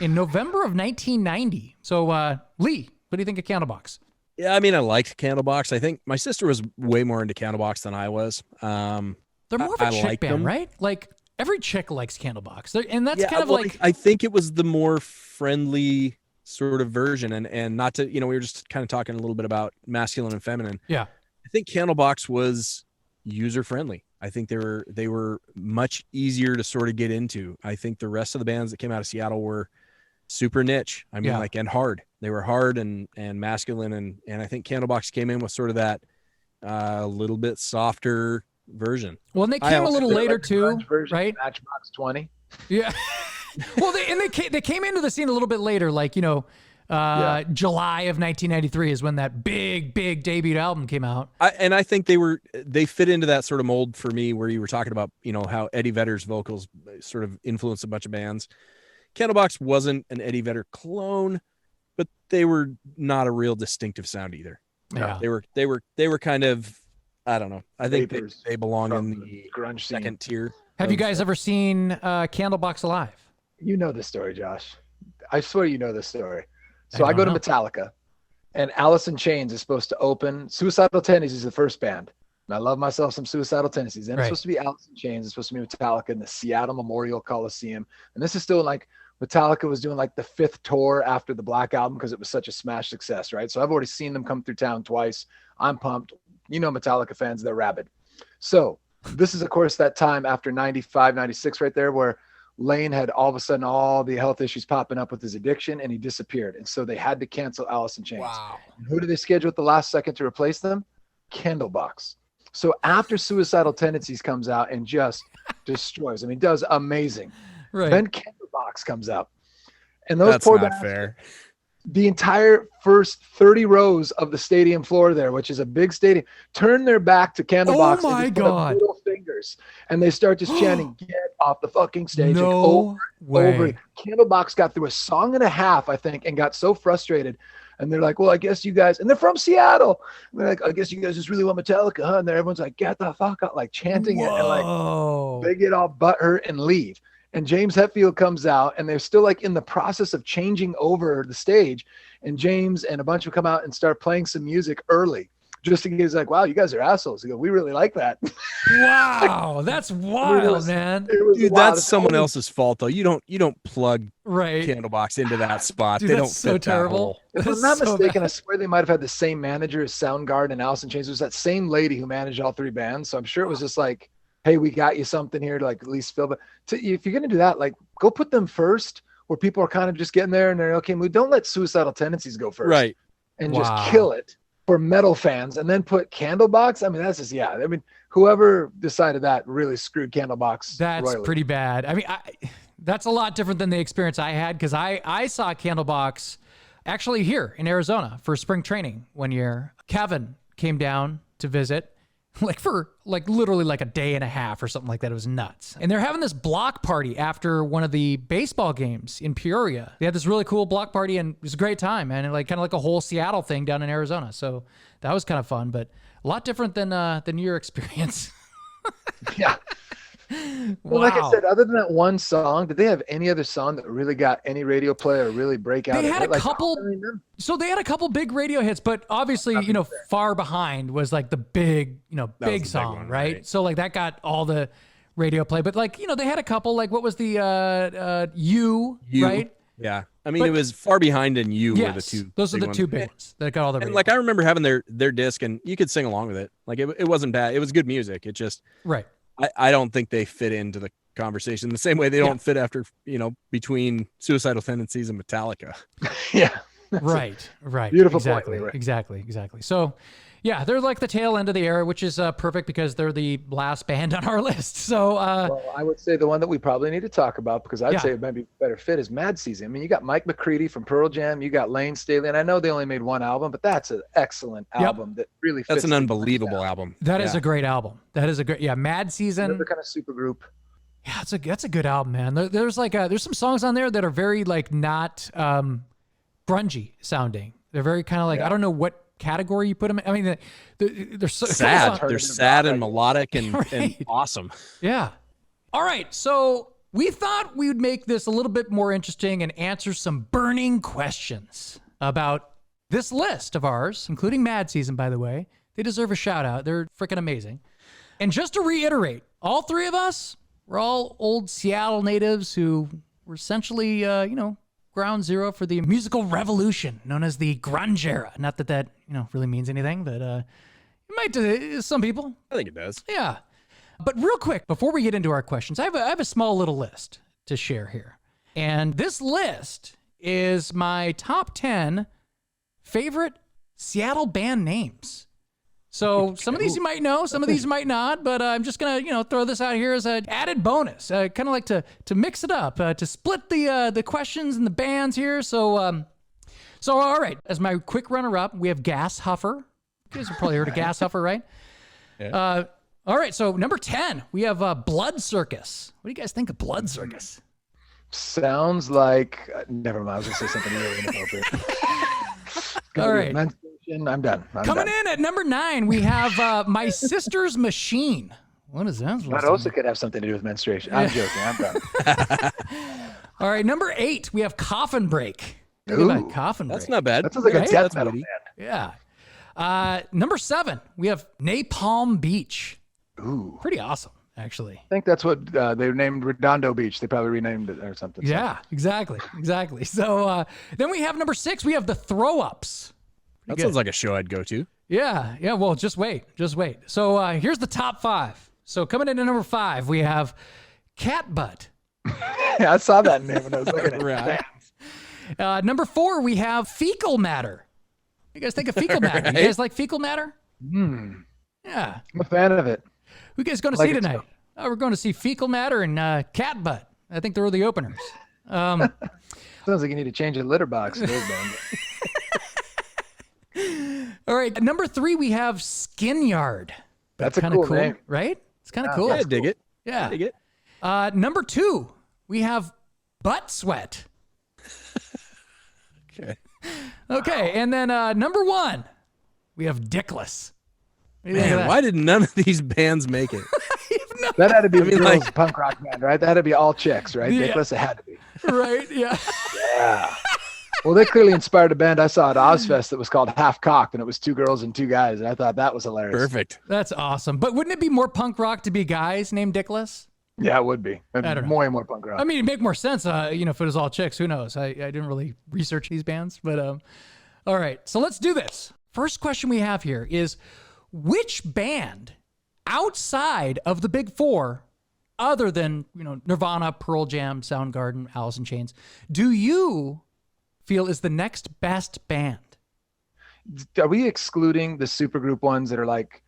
in November of 1990. So Lee, what do you think of Candlebox? Yeah, I mean, I liked Candlebox. I think my sister was way more into Candlebox than I was. They're more of a chick band, right? Like every chick likes Candlebox, and that's kind of like. I think it was the more friendly sort of version, and not to, you know, we were just kind of talking a little bit about masculine and feminine. Yeah, I think Candlebox was user friendly. I think they were much easier to sort of get into. I think the rest of the bands that came out of Seattle were super niche. I mean, like, and hard. They were hard and masculine, and I think Candlebox came in with sort of that little bit softer version. Well, and they came a little later too, right? Matchbox 20. Yeah. Well, they came into the scene a little bit later, like, you know, July of 1993 is when that big debut album came out. I think they fit into that sort of mold for me, where you were talking about, you know, how Eddie Vedder's vocals sort of influenced a bunch of bands. Candlebox wasn't an Eddie Vedder clone, but they were not a real distinctive sound either. Yeah. They were kind of, I don't know. I think they belong in the grunge second tier. Have you guys ever seen Candlebox live? You know this story, Josh. I swear you know this story. So I go to Metallica, and Alice in Chains is supposed to open. Suicidal Tendencies is the first band. And I love myself some Suicidal Tendencies. Then Right. it's supposed to be Alice in Chains. It's supposed to be Metallica in the Seattle Memorial Coliseum. And this is still like Metallica was doing like the 5th tour after the Black Album because it was such a smash success, right? So I've already seen them come through town twice. I'm pumped. You know, Metallica fans, they're rabid. So this is, of course, that time after 95, 96 right there where Lane had all of a sudden all the health issues popping up with his addiction and he disappeared. And so they had to cancel Alice in Chains. Wow. And who did they schedule at the last second to replace them? Candlebox. So after Suicidal Tendencies comes out and just destroys, I mean, does amazing. Right. Then Candlebox comes out. And those That's poor not bastards, fair. the entire first 30 rows of the stadium floor there, which is a big stadium, turn their back to Candlebox. Oh my and just put up God. little fingers. And they start just chanting, "Get off the fucking stage." No over, way. over. Candlebox got through a song and a half, I think, and got so frustrated. And they're like, "Well, I guess you guys," and they're from Seattle. And they're like, "I guess you guys just really want Metallica, huh?" And everyone's like, "Get the fuck out," like chanting it. And like, Whoa. they get all butthurt and leave. And James Hetfield comes out and they're still like in the process of changing over the stage. And James and a bunch of them come out and start playing some music early. Just to get, he's like, "Wow, you guys are assholes." He goes, "We really like that." Wow. That's wild, man. It was Dude, wild. that's someone else's fault though. You don't plug Right. Candlebox into that spot. Dude, they that's don't so fit that terrible. hole. If That's I'm not so mistaken, bad. I swear they might have had the same manager as Soundgarden and Alice in Chains. It was that same lady who managed all 3 bands. So I'm sure it was just like, "Hey, we got you something here to like at least fill." But if you're gonna do that, like go put them first, where people are kind of just getting there and they're okay. Don't let Suicidal Tendencies go first, Right. And Wow. just kill it for metal fans, and then put Candlebox. I mean, that's just I mean, whoever decided that really screwed Candlebox. That's royally. pretty bad. I mean, that's a lot different than the experience I had because I saw Candlebox actually here in Arizona for spring training one year. Kevin came down to visit for literally like a day and a half or something like that. It was nuts. And they're having this block party after one of the baseball games in Peoria. They had this really cool block party and it was a great time, man. And like kind of like a whole Seattle thing down in Arizona. So that was kind of fun, but a lot different than your experience. Yeah. Wow. Well, like I said, other than that one song, did they have any other song that really got any radio play or really break out? They had a Like, couple. So they had a couple big radio hits, but obviously, Far Behind was like the big, big the song, big one, right? right? So like that got all the radio play, but like, they had a couple, like what was the You, right? Yeah. I mean, But- it was Far Behind and You were the Yes, two. those are big the ones. two big ones that got all the radio. And like I remember having their disc, and you could sing along with it. Like it wasn't bad. It was good music. It just right. I don't think they fit into the conversation the same way they don't fit after between Suicidal Tendencies and Metallica. Yeah. Right. Beautiful point, exactly, Leroy. exactly. So, yeah, they're like the tail end of the era, which is perfect because they're the last band on our list. So, Well, I would say the one that we probably need to talk about, because I'd Yeah. say it might be better fit, is Mad Season. I mean, you got Mike McCready from Pearl Jam, you got Lane Staley, and I know they only made one album, but that's an excellent album that really fits. That's an the unbelievable sound. album. that is a great album. That is a great, Mad Season. Another kind of super group. Yeah, that's a good album, man. There's there's some songs on there that are very like not grungy sounding. They're very kind of like I don't know what category you put them in. I mean, they're so Sad. songs- They're sad and melodic and Right. awesome. Yeah. All right. So we thought we would make this a little bit more interesting and answer some burning questions about this list of ours, including Mad Season, by the way. They deserve a shout out. They're freaking amazing. And just to reiterate, all 3 of us, we're all old Seattle natives who were essentially, ground zero for the musical revolution known as the grunge era. Not that really means anything, but it might to some people. I think it does. Yeah. But real quick, before we get into our questions, I have a small little list to share here. And this list is my top 10 favorite Seattle band names. So some of these you might know, some of these you might not, but I'm just going to, throw this out here as an added bonus, kind of like to mix it up, to split the questions and the bands here. So all right, as my quick runner-up, we have Gas Huffer. You guys have probably heard of Gas Huffer, right? Yeah. All right, so number 10, we have Blood Circus. What do you guys think of Blood Circus? Sounds like never mind. I was gonna say something really inappropriate. All right. Menstruation, I'm done. Coming in at number 9, we have My Sister's Machine. What is that? That also could have something to do with menstruation. I'm joking. I'm done. All right, number 8, we have Coffin Break. Think Ooh, about Coffin Break. That's not bad. That sounds like Right? a death That's metal witty. band. Yeah. Number 7, we have Napalm Beach. Ooh. Pretty awesome, actually. I think that's what they named Redondo Beach. They probably renamed it or something. Yeah, exactly. So then we have number 6, we have the Throw Ups. That sounds like a show I'd go to. Yeah. Well, just wait. So here's the top 5. So coming in at number 5, we have Cat Butt. Yeah, I saw that name when I was looking at it. Number 4, we have Fecal Matter. You guys think of Fecal Matter? Right. You guys like Fecal Matter? Yeah. I'm a fan of it. Who you guys going to see tonight? Oh, we're going to see Fecal Matter and Cat Butt. I think they're the openers. Sounds like you need to change a litter box. All right, number 3, we have Skin Yard. That's a kind of cool name. right? It's kind of cool. Yeah, I dig it. Yeah. I dig it. Number 2, we have Butt Sweat. Okay, and then number 1, we have Dickless. What do you think of Man, that? why did none of these bands make it? That had to be a mean, girls' like- punk rock band, right? That had to be all chicks, right? Yeah. Dickless, it had to be. Right? Yeah. Yeah. Well, they clearly inspired a band I saw at Ozfest that was called Half Cocked, and it was 2 girls and 2 guys, and I thought that was hilarious. Perfect. That's awesome. But wouldn't it be more punk rock to be guys named Dickless? Yeah, it would be. I don't know. Way more punk rock. I mean, it'd make more sense, if it was all chicks. Who knows? I didn't really research these bands, but all right. So let's do this. First question we have here is, which band outside of the big 4, other than Nirvana, Pearl Jam, Soundgarden, Alice in Chains, do you feel is the next best band? Are we excluding the supergroup ones that are like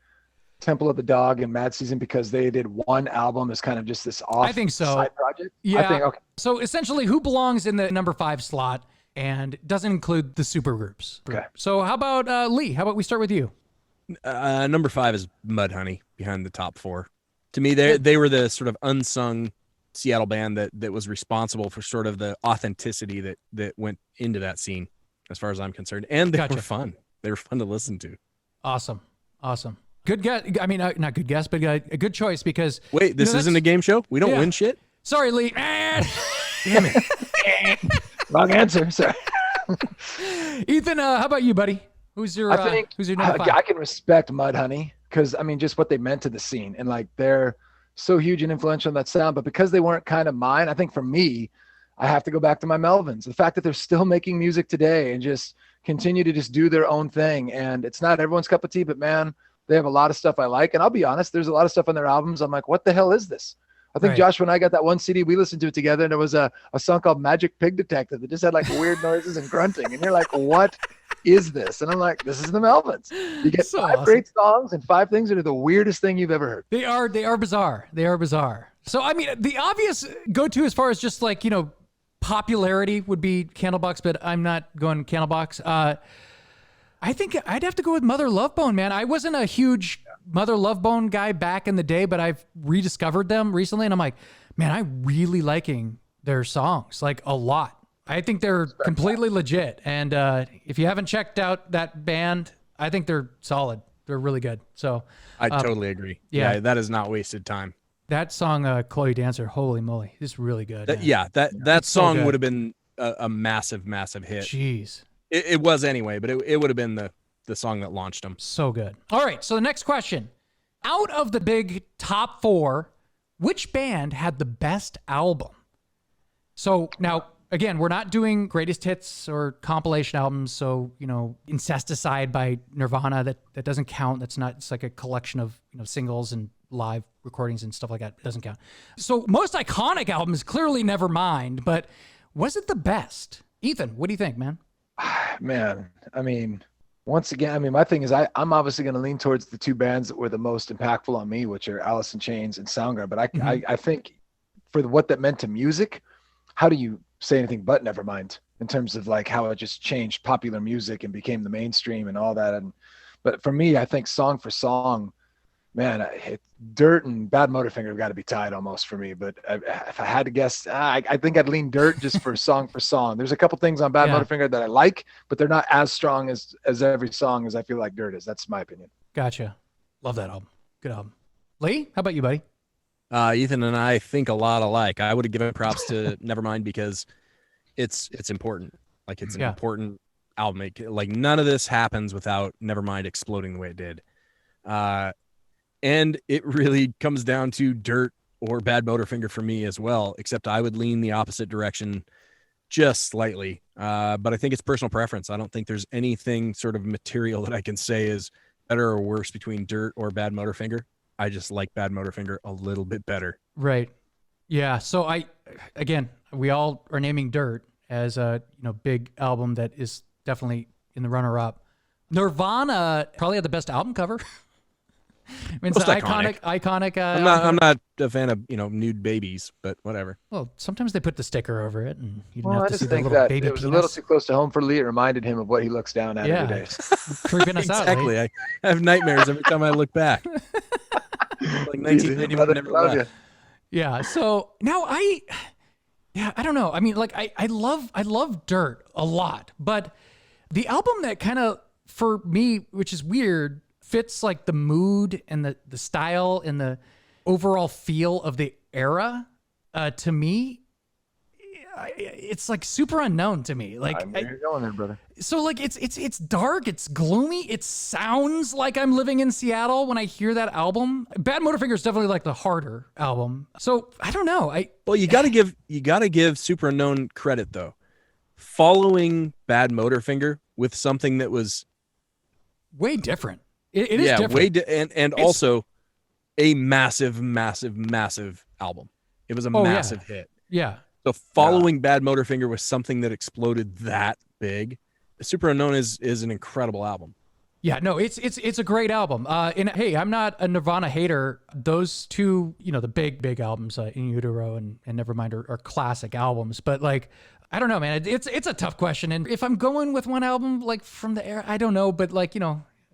Temple of the Dog and Mad Season because they did one album as kind of just this off I think so. side project? Yeah. I think, okay. So essentially, who belongs in the number 5 slot and doesn't include the supergroups? Okay. So how about Lee? How about we start with you? Number 5 is Mudhoney behind the top 4. To me, they were the sort of unsung Seattle band that was responsible for sort of the authenticity that went into that scene, as far as I'm concerned. And they Gotcha. were fun. They were fun to listen to. Awesome. Good guess. I mean, not good guess, but a good choice because. Wait, this isn't a game show? We don't win shit? Sorry, Lee. Damn it. Wrong answer. Sorry. Ethan, how about you, buddy? Who's your number 5? I can respect Mudhoney because, I mean, just what they meant to the scene. And like, they're so huge and influential in that sound. But because they weren't kind of mine, I think for me, I have to go back to my Melvins. The fact that they're still making music today and just continue to just do their own thing. And it's not everyone's cup of tea, but man, they have a lot of stuff I like. And I'll be honest, there's a lot of stuff on their albums. I'm like, what the hell is this? I think Right. Josh, when I got that one CD, we listened to it together, and there was a song called Magic Pig Detective that just had like weird noises and grunting. And you're like, what is this? And I'm like, this is the Melvins. You get So 5 awesome. great songs and 5 things that are the weirdest thing you've ever heard. They are bizarre. They are bizarre. So, I mean, the obvious go-to as far as just like, popularity would be Candlebox, but I'm not going Candlebox. I think I'd have to go with Mother Love Bone, man. I wasn't a huge Mother Love Bone guy back in the day, but I've rediscovered them recently, and I'm like, man, I'm really liking their songs, like a lot. I think they're completely legit, and if you haven't checked out that band, I think they're solid. They're really good. So I totally agree. yeah. Yeah, that is not wasted time. that song, Chloe Dancer, holy moly, is really good. man. That so song good. would have been a massive, massive hit. Jeez. It was anyway, but it would have been the song that launched them. So good. All right, so the next question. Out of the big top 4, which band had the best album? So now, again, we're not doing greatest hits or compilation albums. So, Incesticide by Nirvana, that doesn't count. That's not, it's like a collection of, singles and live recordings and stuff like that. It doesn't count. So most iconic album is clearly Nevermind, but was it the best? Ethan, what do you think, man? Man, I mean, once again, my thing is I'm obviously going to lean towards the 2 bands that were the most impactful on me, which are Alice in Chains and Soundgarden. But I think for what that meant to music, how do you say anything but Nevermind in terms of like how it just changed popular music and became the mainstream and all that. But for me, I think song for song, man, Dirt and Bad Motorfinger have got to be tied almost for me. But if I had to guess, I think I'd lean Dirt just for song. There's a couple things on Bad Motorfinger that I like, but they're not as strong as every song as I feel like Dirt is. That's my opinion. Gotcha. Love that album. Good album. Lee, how about you, buddy? Ethan and I think a lot alike. I would have given props to Nevermind because it's important. Like it's an important album. Like none of this happens without Nevermind exploding the way it did. And it really comes down to Dirt or Bad Motorfinger for me as well, except I would lean the opposite direction just slightly. But I think it's personal preference. I don't think there's anything sort of material that I can say is better or worse between Dirt or Bad Motorfinger. I just like Bad Motorfinger a little bit better. Right. Yeah. So we all are naming Dirt as a big album that is definitely in the runner-up. Nirvana probably had the best album cover. I mean, it's Most iconic. I'm not a fan of nude babies, but whatever. Well, sometimes they put the sticker over it, and you don't Well, have I to just see the think little that baby it was penis. a little too close to home for Lee. It reminded him of what he looks down at every day. Creeping us out. Exactly. Lee. I have nightmares every time I look back. Like 1991 never left. Yeah. So now I don't know. I mean, like I love Dirt a lot, but the album that kind of for me, which is weird, fits like the mood and the style and the overall feel of the era. To me, it's like super unknown to me. Like you're going there, brother. so like it's dark, it's gloomy, it sounds like I'm living in Seattle when I hear that album. Bad Motorfinger is definitely like the harder album. So I don't know. Well, you got to give Super Unknown credit though. Following Bad Motorfinger with something that was way different. It is different. And also a massive, massive, massive album. It was a massive hit. Yeah. So following Bad Motorfinger was something that exploded that big. Super Unknown is an incredible album. Yeah, no, it's a great album. And hey, I'm not a Nirvana hater. Those two, the big albums, In Utero and Nevermind are classic albums. But like, I don't know, man. It's a tough question. And if I'm going with one album like from the era, I don't know. But like,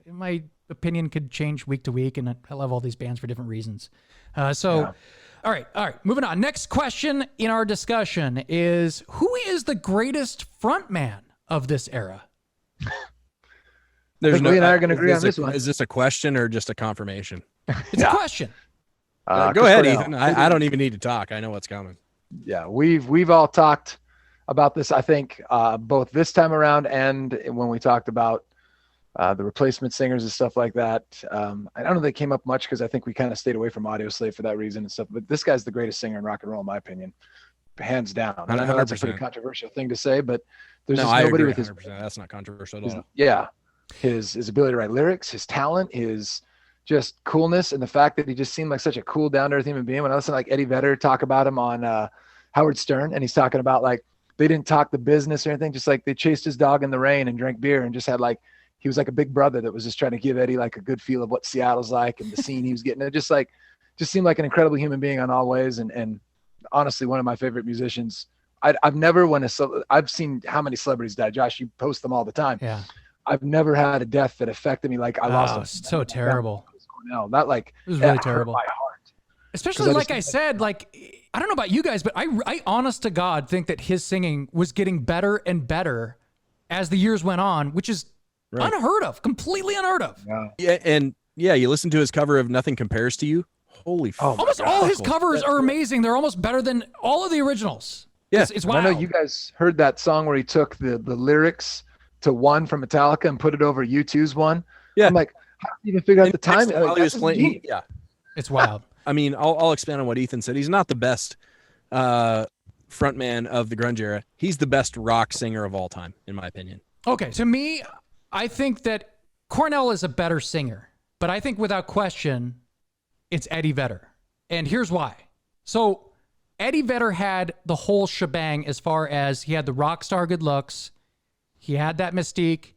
my opinion could change week to week, and I love all these bands for different reasons. All right. Moving on. Next question in our discussion is, who is the greatest frontman of this era? Lee and I are going to agree on this one. Is this a question or just a confirmation? It's a question. Go ahead, Ethan. I don't even need to talk. I know what's coming. Yeah, we've all talked about this, I think, both this time around and when we talked about the replacement singers and stuff like that. I don't know if they came up much because I think we kind of stayed away from Audioslave for that reason and stuff. But this guy's the greatest singer in rock and roll, in my opinion, hands down. And I know that's a pretty controversial thing to say, but there's just nobody with his. That's not controversial at all. Yeah, his ability to write lyrics, his talent, his just coolness, and the fact that he just seemed like such a cool, down-to-earth human being. When I listen to like Eddie Vedder talk about him on Howard Stern, and he's talking about like they didn't talk the business or anything, just like they chased his dog in the rain and drank beer and just had like. He was like a big brother that was just trying to give Eddie like a good feel of what Seattle's like and the scene he was getting. It just seemed like an incredible human being on all ways. And honestly, one of my favorite musicians. I've seen how many celebrities die. Josh, you post them all the time. Yeah. I've never had a death that affected me. Like I lost. It's so terrible. Not like it was really terrible. My heart. Especially like I said, like, I don't know about you guys, but I honest to God think that his singing was getting better and better as the years went on, which is unheard of, completely unheard of. Yeah, you listen to his cover of Nothing Compares to You. Holy fuck. Almost all his covers are amazing. They're almost better than all of the originals. Yeah. It's wild. I know you guys heard that song where he took the lyrics to One from Metallica and put it over U2's One. Yeah. I'm like, how did you even figure out the time? Yeah. It's wild. I mean, I'll expand on what Ethan said. He's not the best frontman of the grunge era. He's the best rock singer of all time, in my opinion. Okay, to me, I think that Cornell is a better singer, but I think without question, it's Eddie Vedder. And here's why. So Eddie Vedder had the whole shebang as far as he had the rock star good looks. He had that mystique.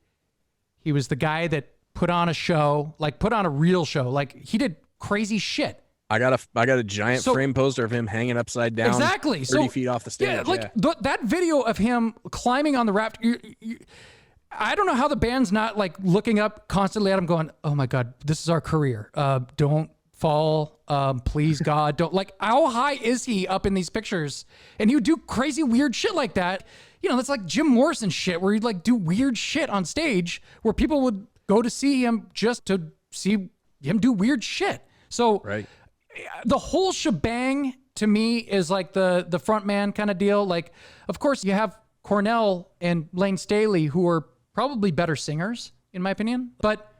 He was the guy that put on a show, like put on a real show. Like he did crazy shit. I got a giant frame poster of him hanging upside down. Exactly. 30 feet off the stage. Yeah, like that video of him climbing on the raft. I don't know how the band's not like looking up constantly at him going, oh my God, this is our career. Don't fall. Please God, don't. Like, how high is he up in these pictures? And he would do crazy weird shit like that. That's like Jim Morrison shit where he'd like do weird shit on stage where people would go to see him just to see him do weird shit. So the whole shebang to me is like the frontman kind of deal. Like, of course you have Cornell and Lane Staley, who are probably better singers, in my opinion, but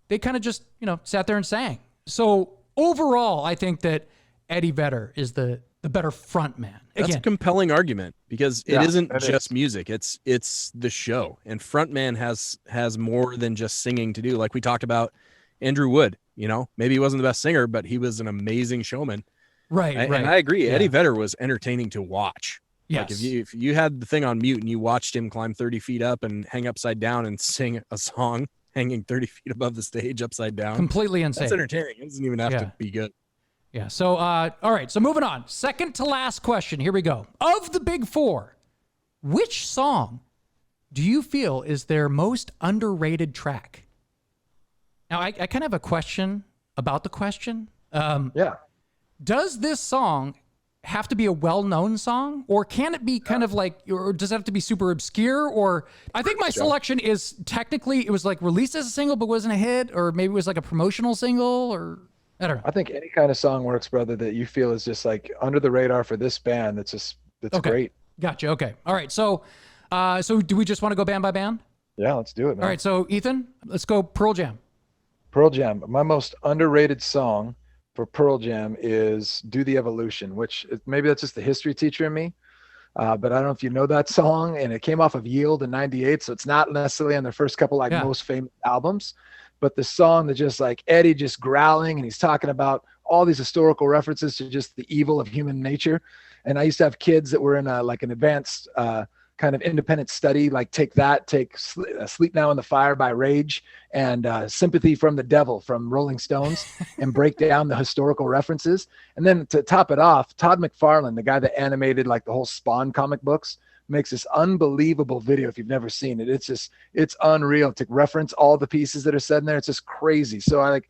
they kind of just, sat there and sang. So overall, I think that Eddie Vedder is the better frontman. That's a compelling argument because it isn't just music. It's the show. And frontman has more than just singing to do. Like we talked about Andrew Wood, maybe he wasn't the best singer, but he was an amazing showman. Right. And I agree. Yeah. Eddie Vedder was entertaining to watch. Yes. Like if you had the thing on mute and you watched him climb 30 feet up and hang upside down and sing a song hanging 30 feet above the stage upside down. Completely insane. That's entertaining. It doesn't even have to be good. Yeah. So, all right. So moving on. Second to last question. Here we go. Of the big four, which song do you feel is their most underrated track? Now, I kind of have a question about the question. Does this song have to be a well-known song, or can it be kind of like, or does it have to be super obscure? Or I think my selection is technically, it was like released as a single, but wasn't a hit, or maybe it was like a promotional single, or I don't know. I think any kind of song works, brother, that you feel is just like under the radar for this band. That's great. Gotcha. Okay. All right. So do we just want to go band by band? Yeah, let's do it, man. All right. So Ethan, let's go Pearl Jam. Pearl Jam. My most underrated song for Pearl Jam is Do the Evolution, which maybe that's just the history teacher in me. But I don't know if you know that song, and it came off of Yield in '98. So it's not necessarily on their first couple most famous albums, but the song that just like Eddie just growling, and he's talking about all these historical references to just the evil of human nature. And I used to have kids that were in an advanced kind of independent study, like take Sleep Now in the Fire by Rage and Sympathy from the Devil from Rolling Stones and break down the historical references. And then to top it off, Todd McFarlane, the guy that animated like the whole Spawn comic books, makes this unbelievable video. If you've never seen it, it's unreal to reference all the pieces that are said in there. It's just crazy. So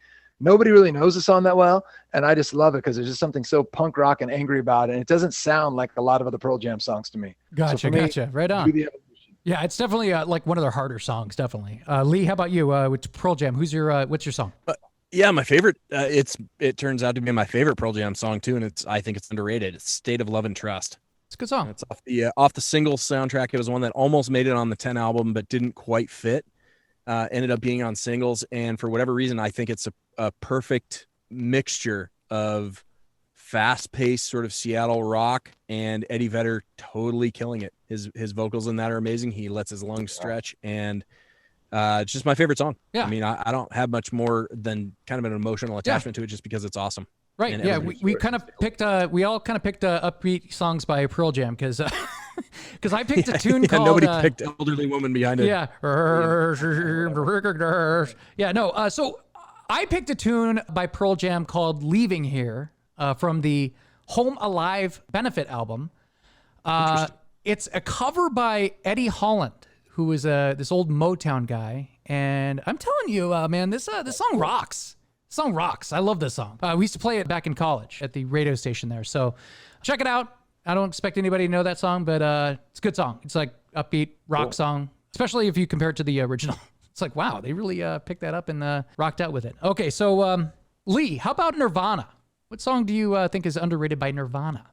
nobody really knows the song that well, and I just love it because there's just something so punk rock and angry about it, and it doesn't sound like a lot of other Pearl Jam songs to me. Gotcha. Right on. Yeah, it's definitely like one of their harder songs, definitely. Lee, how about you? With Pearl Jam, what's your song? Yeah, my favorite. It turns out to be my favorite Pearl Jam song too, and I think it's underrated. It's "State of Love and Trust." It's a good song. It's off the singles soundtrack. It was one that almost made it on the 10 album, but didn't quite fit. Ended up being on singles, and for whatever reason, I think it's a perfect mixture of fast-paced sort of Seattle rock and Eddie Vedder totally killing it. His vocals in that are amazing. He lets his lungs stretch, and it's just my favorite song. Yeah. I mean, I don't have much more than kind of an emotional attachment to it just because it's awesome. Right. Yeah. We kind of picked, we all kind of picked upbeat songs by Pearl Jam because I picked a tune called. Nobody picked Elderly Woman behind it. Yeah. Yeah. No. So I picked a tune by Pearl Jam called Leaving Here from the Home Alive benefit album. It's a cover by Eddie Holland, who is this old Motown guy. And I'm telling you, man, this song rocks. Song rocks. I love this song. We used to play it back in college at the radio station there. So check it out. I don't expect anybody to know that song, but it's a good song. It's like upbeat rock song, especially if you compare it to the original. It's like, wow, they really picked that up and rocked out with it. Okay, so Lee, how about Nirvana? What song do you think is underrated by Nirvana?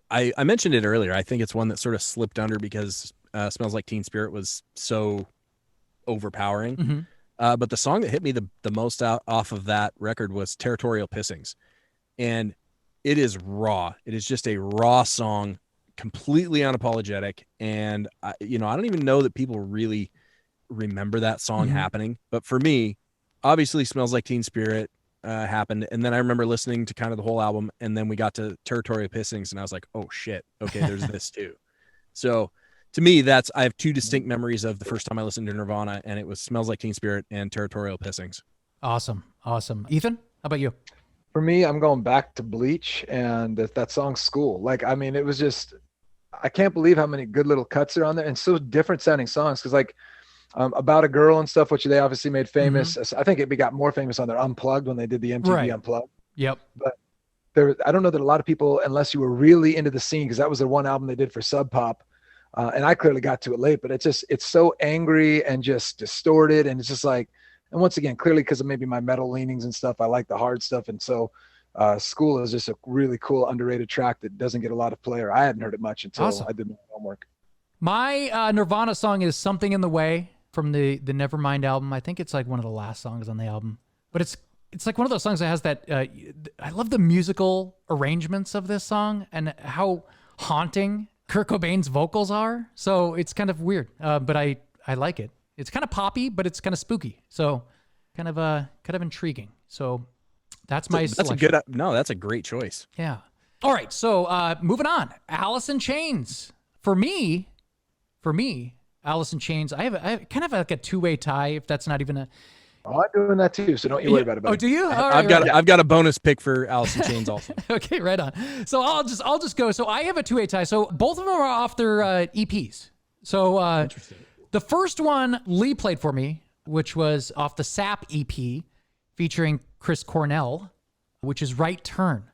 I mentioned it earlier. I think it's one that sort of slipped under because Smells Like Teen Spirit was so overpowering. Mm-hmm. But the song that hit me the most off of that record was Territorial Pissings. And it is raw. It is just a raw song, completely unapologetic. And, I don't even know that people really remember that song happening. But for me, obviously Smells Like Teen Spirit happened. And then I remember listening to kind of the whole album. And then we got to Territorial Pissings. And I was like, oh, shit. Okay, there's this too. So to me, I have two distinct memories of the first time I listened to Nirvana, and it was Smells Like Teen Spirit and Territorial Pissings. Awesome. Ethan, how about you? For me, I'm going back to Bleach and that song School. It was just, I can't believe how many good little cuts are on there and so different sounding songs. Cause About a Girl and stuff, which they obviously made famous. Mm-hmm. I think it got more famous on their Unplugged when they did the MTV Unplugged. Yep. But I don't know that a lot of people, unless you were really into the scene, cause that was the one album they did for Sub Pop. And I clearly got to it late, but it's so angry and just distorted. And it's just like, and once again, clearly because of maybe my metal leanings and stuff, I like the hard stuff. And so School is just a really cool, underrated track that doesn't get a lot of play, or I hadn't heard it much until I did my homework. My Nirvana song is Something in the Way. from the Nevermind album. I think it's like one of the last songs on the album. But it's like one of those songs that has that, I love the musical arrangements of this song and how haunting Kurt Cobain's vocals are. So it's kind of weird, but I like it. It's kind of poppy, but it's kind of spooky. So kind of intriguing. So that's my selection. That's a great choice. Yeah. All right. So moving on, Alice in Chains. For me, Alice in Chains, I kind of like a two-way tie, if that's not even a... Oh, I'm doing that too, so don't you worry about it. Oh, do you? I've got a bonus pick for Alice in Chains also. Okay, right on. So I'll just go. So I have a two-way tie. So both of them are off their EPs. So the first one Lee played for me, which was off the SAP EP featuring Chris Cornell, which is Right Turn.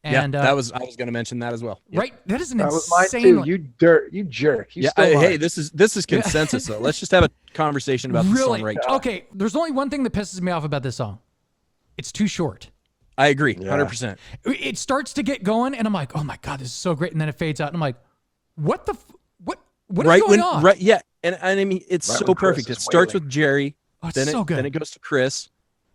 And I was going to mention that as well. Yep. Right, that is an that insane. Was mine too. You jerk. Hey, this is consensus though. Let's just have a conversation about the song. Right. Okay, there's only one thing that pisses me off about this song. It's too short. I agree, 100%. It starts to get going, and I'm like, oh my god, this is so great, and then it fades out, and I'm like, what is going on? Right, yeah, and I mean, it's so perfect. It starts with Jerry, then it goes to Chris,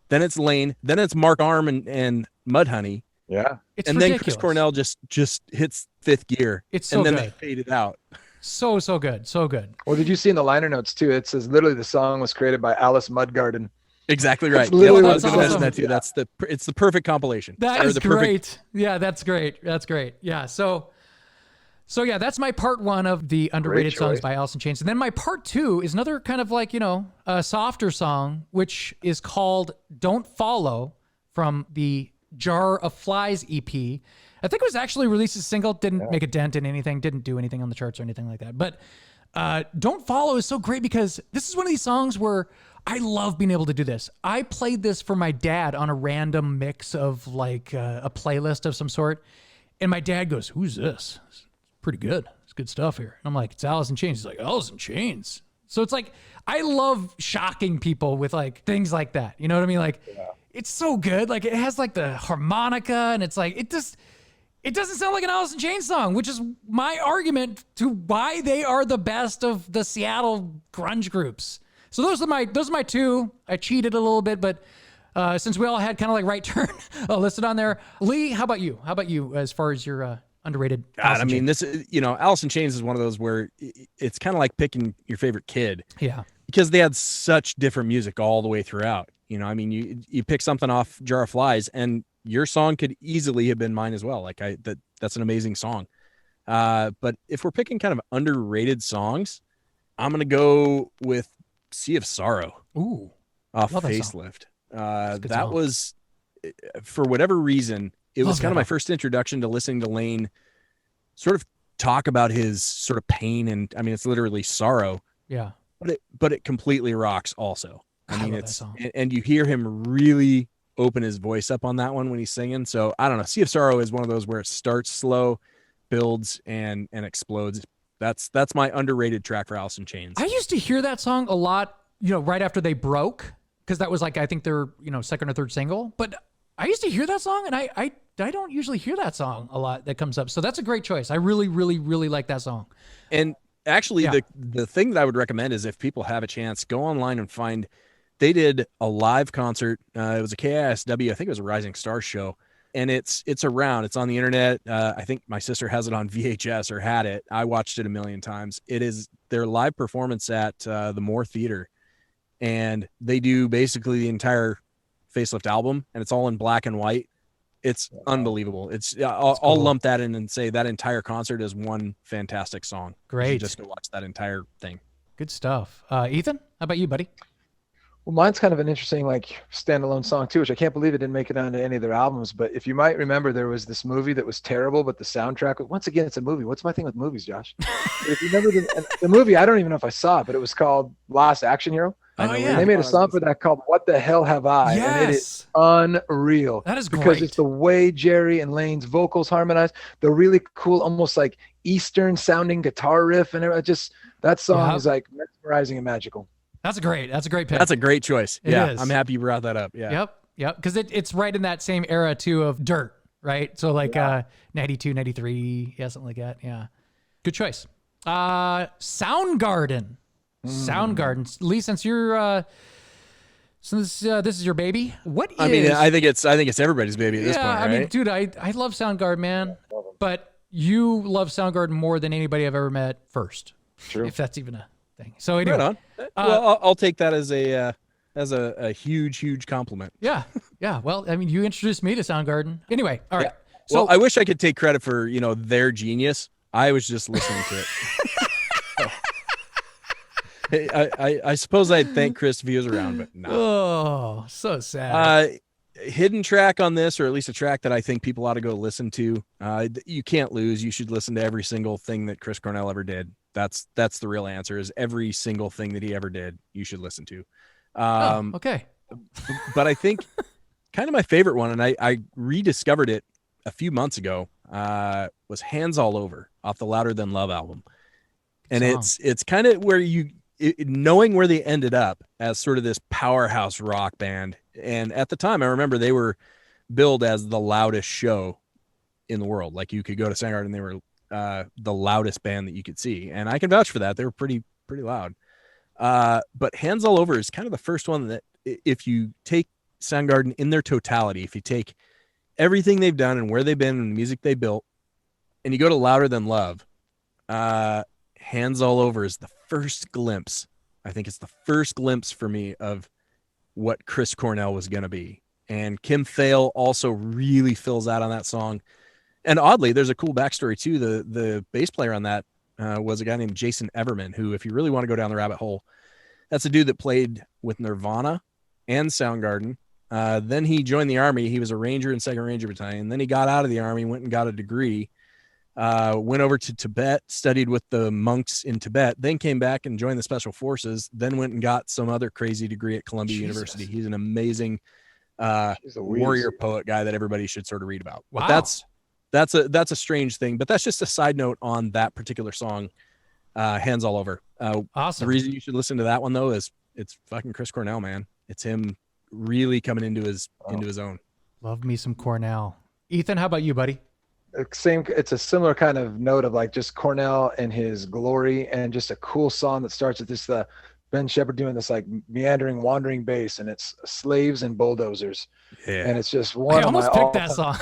then it's Lane, then it's Mark Arm and Mudhoney. Yeah. It's and ridiculous. Then Chris Cornell just hits fifth gear. It's so and then good. They fade it out. So good. So good. Well, did you see in the liner notes too? It says literally the song was created by Alice Mudgarden. Exactly right. That's literally that's what awesome. That too. It's the perfect compilation. That is great. Yeah, that's great. That's great. Yeah. So yeah, that's my part one of the underrated songs by Alice in Chains. And then my part two is another kind of like, a softer song, which is called Don't Follow from the Jar of Flies EP. I think it was actually released as a single, didn't make a dent in anything, didn't do anything on the charts or anything like that. But Don't Follow is so great because this is one of these songs where I love being able to do this. I played this for my dad on a random mix of like a playlist of some sort. And my dad goes, "Who's this? It's pretty good. It's good stuff here." And I'm like, "It's Alice in Chains." He's like, "Alice in Chains." So it's like, I love shocking people with like things like that. You know what I mean? Like, it's so good. Like it has like the harmonica and it's like, it doesn't sound like an Alice in Chains song, which is my argument to why they are the best of the Seattle grunge groups. So those are my two. I cheated a little bit, but since we all had kind of like Right Turn listed on there, Lee, how about you? How about you as far as your underrated? God, I mean, this is, Alice in Chains is one of those where it's kind of like picking your favorite kid. Yeah. Because they had such different music all the way throughout. I mean, you pick something off Jar of Flies, and your song could easily have been mine as well. Like that's an amazing song. But if we're picking kind of underrated songs, I'm gonna go with Sea of Sorrow. Ooh, off Facelift. That was, for whatever reason, it was kind of my first introduction to listening to Lane sort of talk about his sort of pain, and I mean, it's literally sorrow. Yeah. But it completely rocks also. I mean, it's, and you hear him really open his voice up on that one when he's singing. So I don't know. Sea of Sorrow is one of those where it starts slow, builds and explodes. That's my underrated track for Alice in Chains. I used to hear that song a lot, right after they broke, because that was like, I think their, second or third single. But I used to hear that song, and I don't usually hear that song a lot that comes up. So that's a great choice. I really, really, really like that song. And actually, the thing that I would recommend is if people have a chance, go online and find. They did a live concert. It was a KISW. I think it was a Rising Stars show, and it's around. It's on the internet. I think my sister has it on VHS or had it. I watched it a million times. It is their live performance at the Moore Theater, and they do basically the entire Facelift album, and it's all in black and white. It's unbelievable. I'll lump that in and say that entire concert is one fantastic song. Great. Just go watch that entire thing. Good stuff. Ethan, how about you, buddy? Well, mine's kind of an interesting standalone song too, which I can't believe it didn't make it onto any of their albums. But if you might remember, there was this movie that was terrible, but the soundtrack, once again, it's a movie. What's my thing with movies, Josh? If you remember the movie, I don't even know if I saw it, but it was called Last Action Hero. Oh, yeah. And they made a song for that called What the Hell Have I? Yes. And it is unreal. That is great. Because it's the way Jerry and Lane's vocals harmonize, the really cool, almost like Eastern sounding guitar riff. And that song is like mesmerizing and magical. That's a great pick. That's a great choice. It yeah, is. I'm happy you brought that up. Yeah. Yep. Because it's right in that same era too of Dirt, right? So like 92, 93, something like that. Yeah. Good choice. Soundgarden. Soundgarden. Lee, since you're this is your baby, I mean, I think it's everybody's baby at this point, right? I mean, dude, I love Soundgarden, man, but you love Soundgarden more than anybody I've ever met first. True. If that's even a thing. So anyway, Right on. Well, I'll take that as a huge compliment. Yeah. Well, I mean, you introduced me to Soundgarden. Anyway, all right. So Well, I wish I could take credit for, their genius. I was just listening to it. I suppose I'd thank Chris if he was around, but no. Oh, so sad. Hidden track on this, or at least a track that I think people ought to go listen to. You can't lose. You should listen to every single thing that Chris Cornell ever did. That's the real answer, is every single thing that he ever did, you should listen to. Okay. But I think kind of my favorite one, and I rediscovered it a few months ago, was Hands All Over off the Louder Than Love album. And it's kind of where knowing where they ended up as sort of this powerhouse rock band. And at the time, I remember they were billed as the loudest show in the world. Like, you could go to Soundgarden and they were the loudest band that you could see. And I can vouch for that. They were pretty loud. But Hands All Over is kind of the first one that, if you take Soundgarden in their totality, if you take everything they've done and where they've been and the music they built, and you go to Louder Than Love, Hands All Over is the first glimpse. I think it's the first glimpse for me of what Chris Cornell was going to be. And Kim Thale also really fills out on that song. And oddly, there's a cool backstory too. The bass player on that was a guy named Jason Everman, who, if you really want to go down the rabbit hole, that's a dude that played with Nirvana and Soundgarden. Then he joined the Army. He was a Ranger in 2nd Ranger Battalion. Then he got out of the Army, went and got a degree, went over to Tibet, studied with the monks in Tibet, then came back and joined the Special Forces, then went and got some other crazy degree at Columbia University. He's an amazing warrior poet guy that everybody should sort of read about. Wow. But that's a strange thing, but that's just a side note on that particular song, Hands All Over. Awesome. The reason you should listen to that one, though, is it's fucking Chris Cornell, man. It's him really coming into his own. Love me some Cornell. Ethan, how about you, buddy? It's a similar kind of note of like just Cornell and his glory, and just a cool song that starts with this Ben Shepherd doing this like meandering, wandering bass, and it's Slaves and Bulldozers. Yeah. And it's just one. I of almost my picked that song.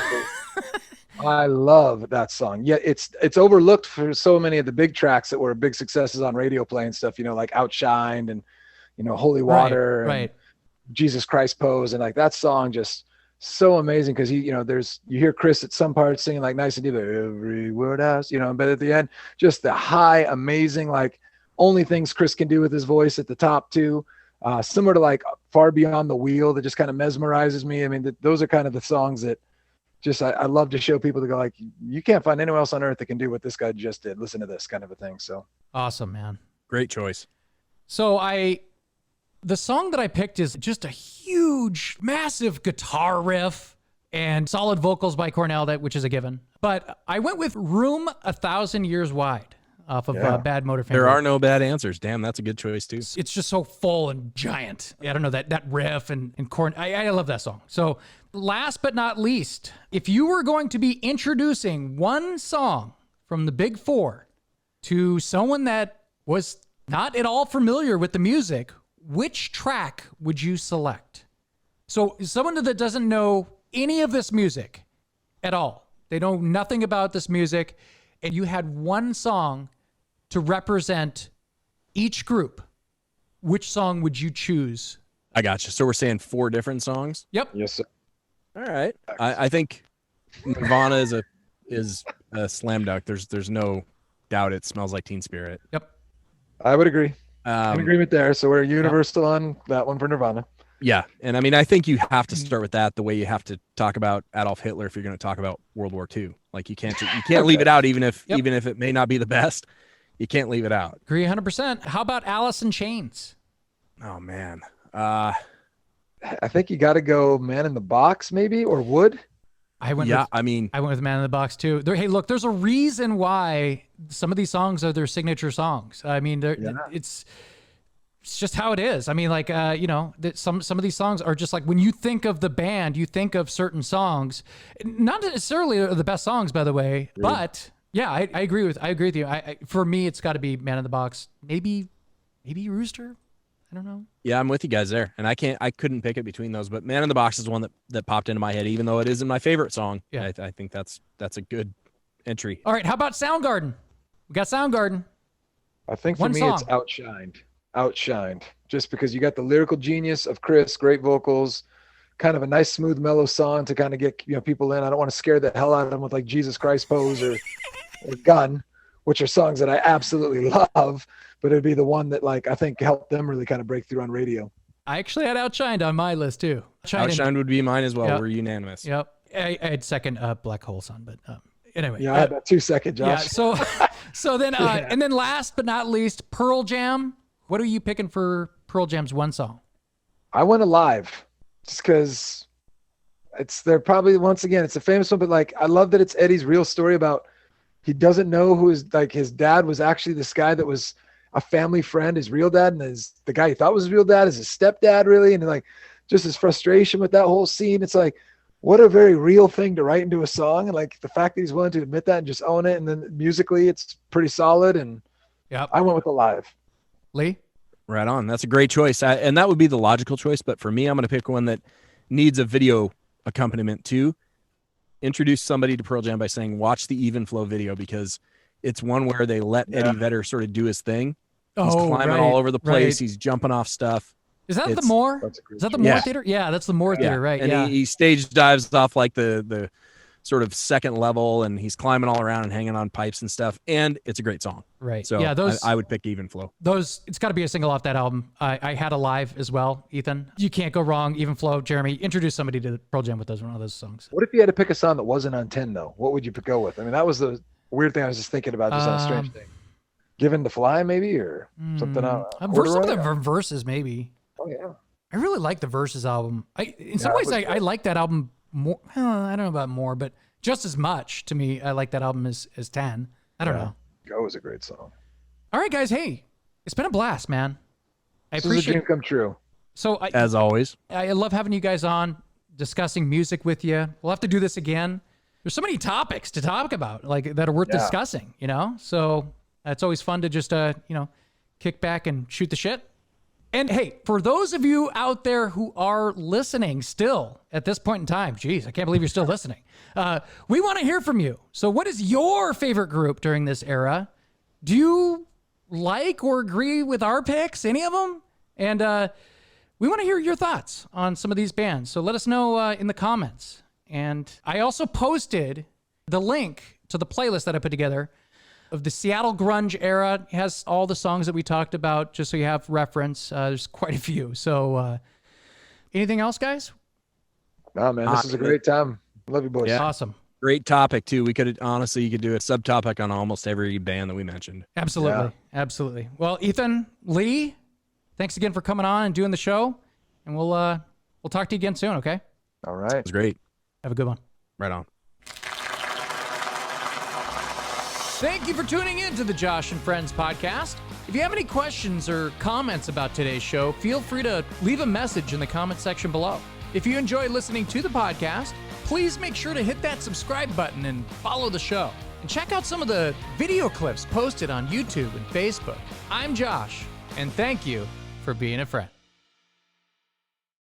I love that song. Yet it's overlooked for so many of the big tracks that were big successes on radio play and stuff, like Outshined and, Holy Water right. and Jesus Christ Pose. And like that song just so amazing, because you hear Chris at some parts singing like nice and deep, every word has, but at the end, just the high, amazing, like only things Chris can do with his voice at the top too. Similar to like Far Beyond the Wheel, that just kind of mesmerizes me. I mean, those are kind of the songs that just I love to show people to go like, you can't find anyone else on earth that can do what this guy just did. Listen to this kind of a thing. So awesome, man. Great choice. So the song that I picked is just a huge, massive guitar riff and solid vocals by Cornell, which is a given. But I went with Room 1,000 Years Wide off of Bad Motorfinger. There are no bad answers. Damn, that's a good choice too. It's just so full and giant. I don't know, that riff and Corn. I love that song. So last but not least, if you were going to be introducing one song from the Big Four to someone that was not at all familiar with the music, which track would you select? So someone that doesn't know any of this music at all, they know nothing about this music, and you had one song to represent each group, which song would you choose? I got you. So we're saying 4 different songs? Yep. yes, sir. All right. I think Nirvana is a slam dunk. There's no doubt it Smells Like Teen Spirit. Yep. I would agree. In agreement there. So we're universal on that one for Nirvana. Yeah. And I mean, I think you have to start with that, the way you have to talk about Adolf Hitler if you're going to talk about World War II. Like you can't leave it out, even if it may not be the best. You can't leave it out. Agree 100%. How about Alice in Chains? Oh man. I think you got to go Man in the Box, maybe, or Wood. I went with Man in the Box too. Hey, look, there's a reason why some of these songs are their signature songs. I mean, it's just how it is. I mean, like, some of these songs are just like, when you think of the band, you think of certain songs, not necessarily the best songs, by the way, but yeah, I agree with you. For me, it's got to be Man in the Box. Maybe maybe Rooster. I don't know. Yeah, I'm with you guys there, and I couldn't pick it between those, but Man in the Box is one that popped into my head, even though it isn't my favorite song. Yeah. I think that's a good entry. All right, how about Soundgarden? We got Soundgarden. I think for One me, song. it's Outshined. Just because you got the lyrical genius of Chris, great vocals, kind of a nice, smooth, mellow song to kind of get people in. I don't want to scare the hell out of them with like Jesus Christ Pose or Gun, which are songs that I absolutely love. But it'd be the one that like I think helped them really kind of break through on radio. I actually had Outshined on my list too. Outshined would be mine as well. Yep. We're unanimous. Yep. I had second Black Hole Sun, but anyway. Yeah, I had that 2 second, Josh. Yeah. So then and then last but not least, Pearl Jam. What are you picking for Pearl Jam's one song? I went Alive just because they're probably, once again, it's a famous one, but like I love that it's Eddie's real story about he doesn't know who his dad was actually this guy that was a family friend, his real dad, and the guy he thought was his real dad is his stepdad, really, and like just his frustration with that whole scene. It's like, what a very real thing to write into a song, and like the fact that he's willing to admit that and just own it, and then musically it's pretty solid. And I went with Alive. Lee? Right on. That's a great choice, and that would be the logical choice. But for me, I'm going to pick one that needs a video accompaniment too. Introduce somebody to Pearl Jam by saying, "Watch the Even Flow video," because it's one where they let Eddie Vedder sort of do his thing. He's climbing all over the place. He's jumping off stuff. Is that the Moore? Is that the Moore Theater? Yeah, that's the Moore Theater, right? And he stage dives off like the sort of second level, and he's climbing all around and hanging on pipes and stuff. And it's a great song. Right. So yeah, I would pick Even Flow. It's got to be a single off that album. I had Alive as well, Ethan. You can't go wrong. Even Flow. Jeremy, introduce somebody to Pearl Jam with one of those songs. What if you had to pick a song that wasn't on 10 though? What would you go with? I mean, that was the weird thing I was just thinking about, just on a strange thing. Given the Fly, maybe, or something else. Some of the verses, maybe. Oh yeah. I really like the Verses album. In some ways, I like that album more. I don't know about more, but just as much to me. I like that album as 10. I don't know. Go is a great song. All right, guys. Hey, it's been a blast, man. This is a dream come true. So as always, I love having you guys on, discussing music with you. We'll have to do this again. There's so many topics to talk about, like that are worth discussing. So it's always fun to just kick back and shoot the shit. And hey, for those of you out there who are listening still at this point in time, geez, I can't believe you're still listening. We want to hear from you. So what is your favorite group during this era? Do you like or agree with our picks, any of them? And we want to hear your thoughts on some of these bands. So let us know in the comments. And I also posted the link to the playlist that I put together of the Seattle grunge era. It has all the songs that we talked about, just so you have reference. There's quite a few. So anything else, guys? No, man, this is a great time. Love you, boys. Yeah. Awesome. Great topic too. You could do a subtopic on almost every band that we mentioned. Absolutely. Absolutely. Well, Ethan, Lee, thanks again for coming on and doing the show. And we'll talk to you again soon, okay? All right. It was great. Have a good one. Right on. Thank you for tuning in to the Josh and Friends podcast. If you have any questions or comments about today's show, feel free to leave a message in the comment section below. If you enjoy listening to the podcast, please make sure to hit that subscribe button and follow the show. And check out some of the video clips posted on YouTube and Facebook. I'm Josh, and thank you for being a friend.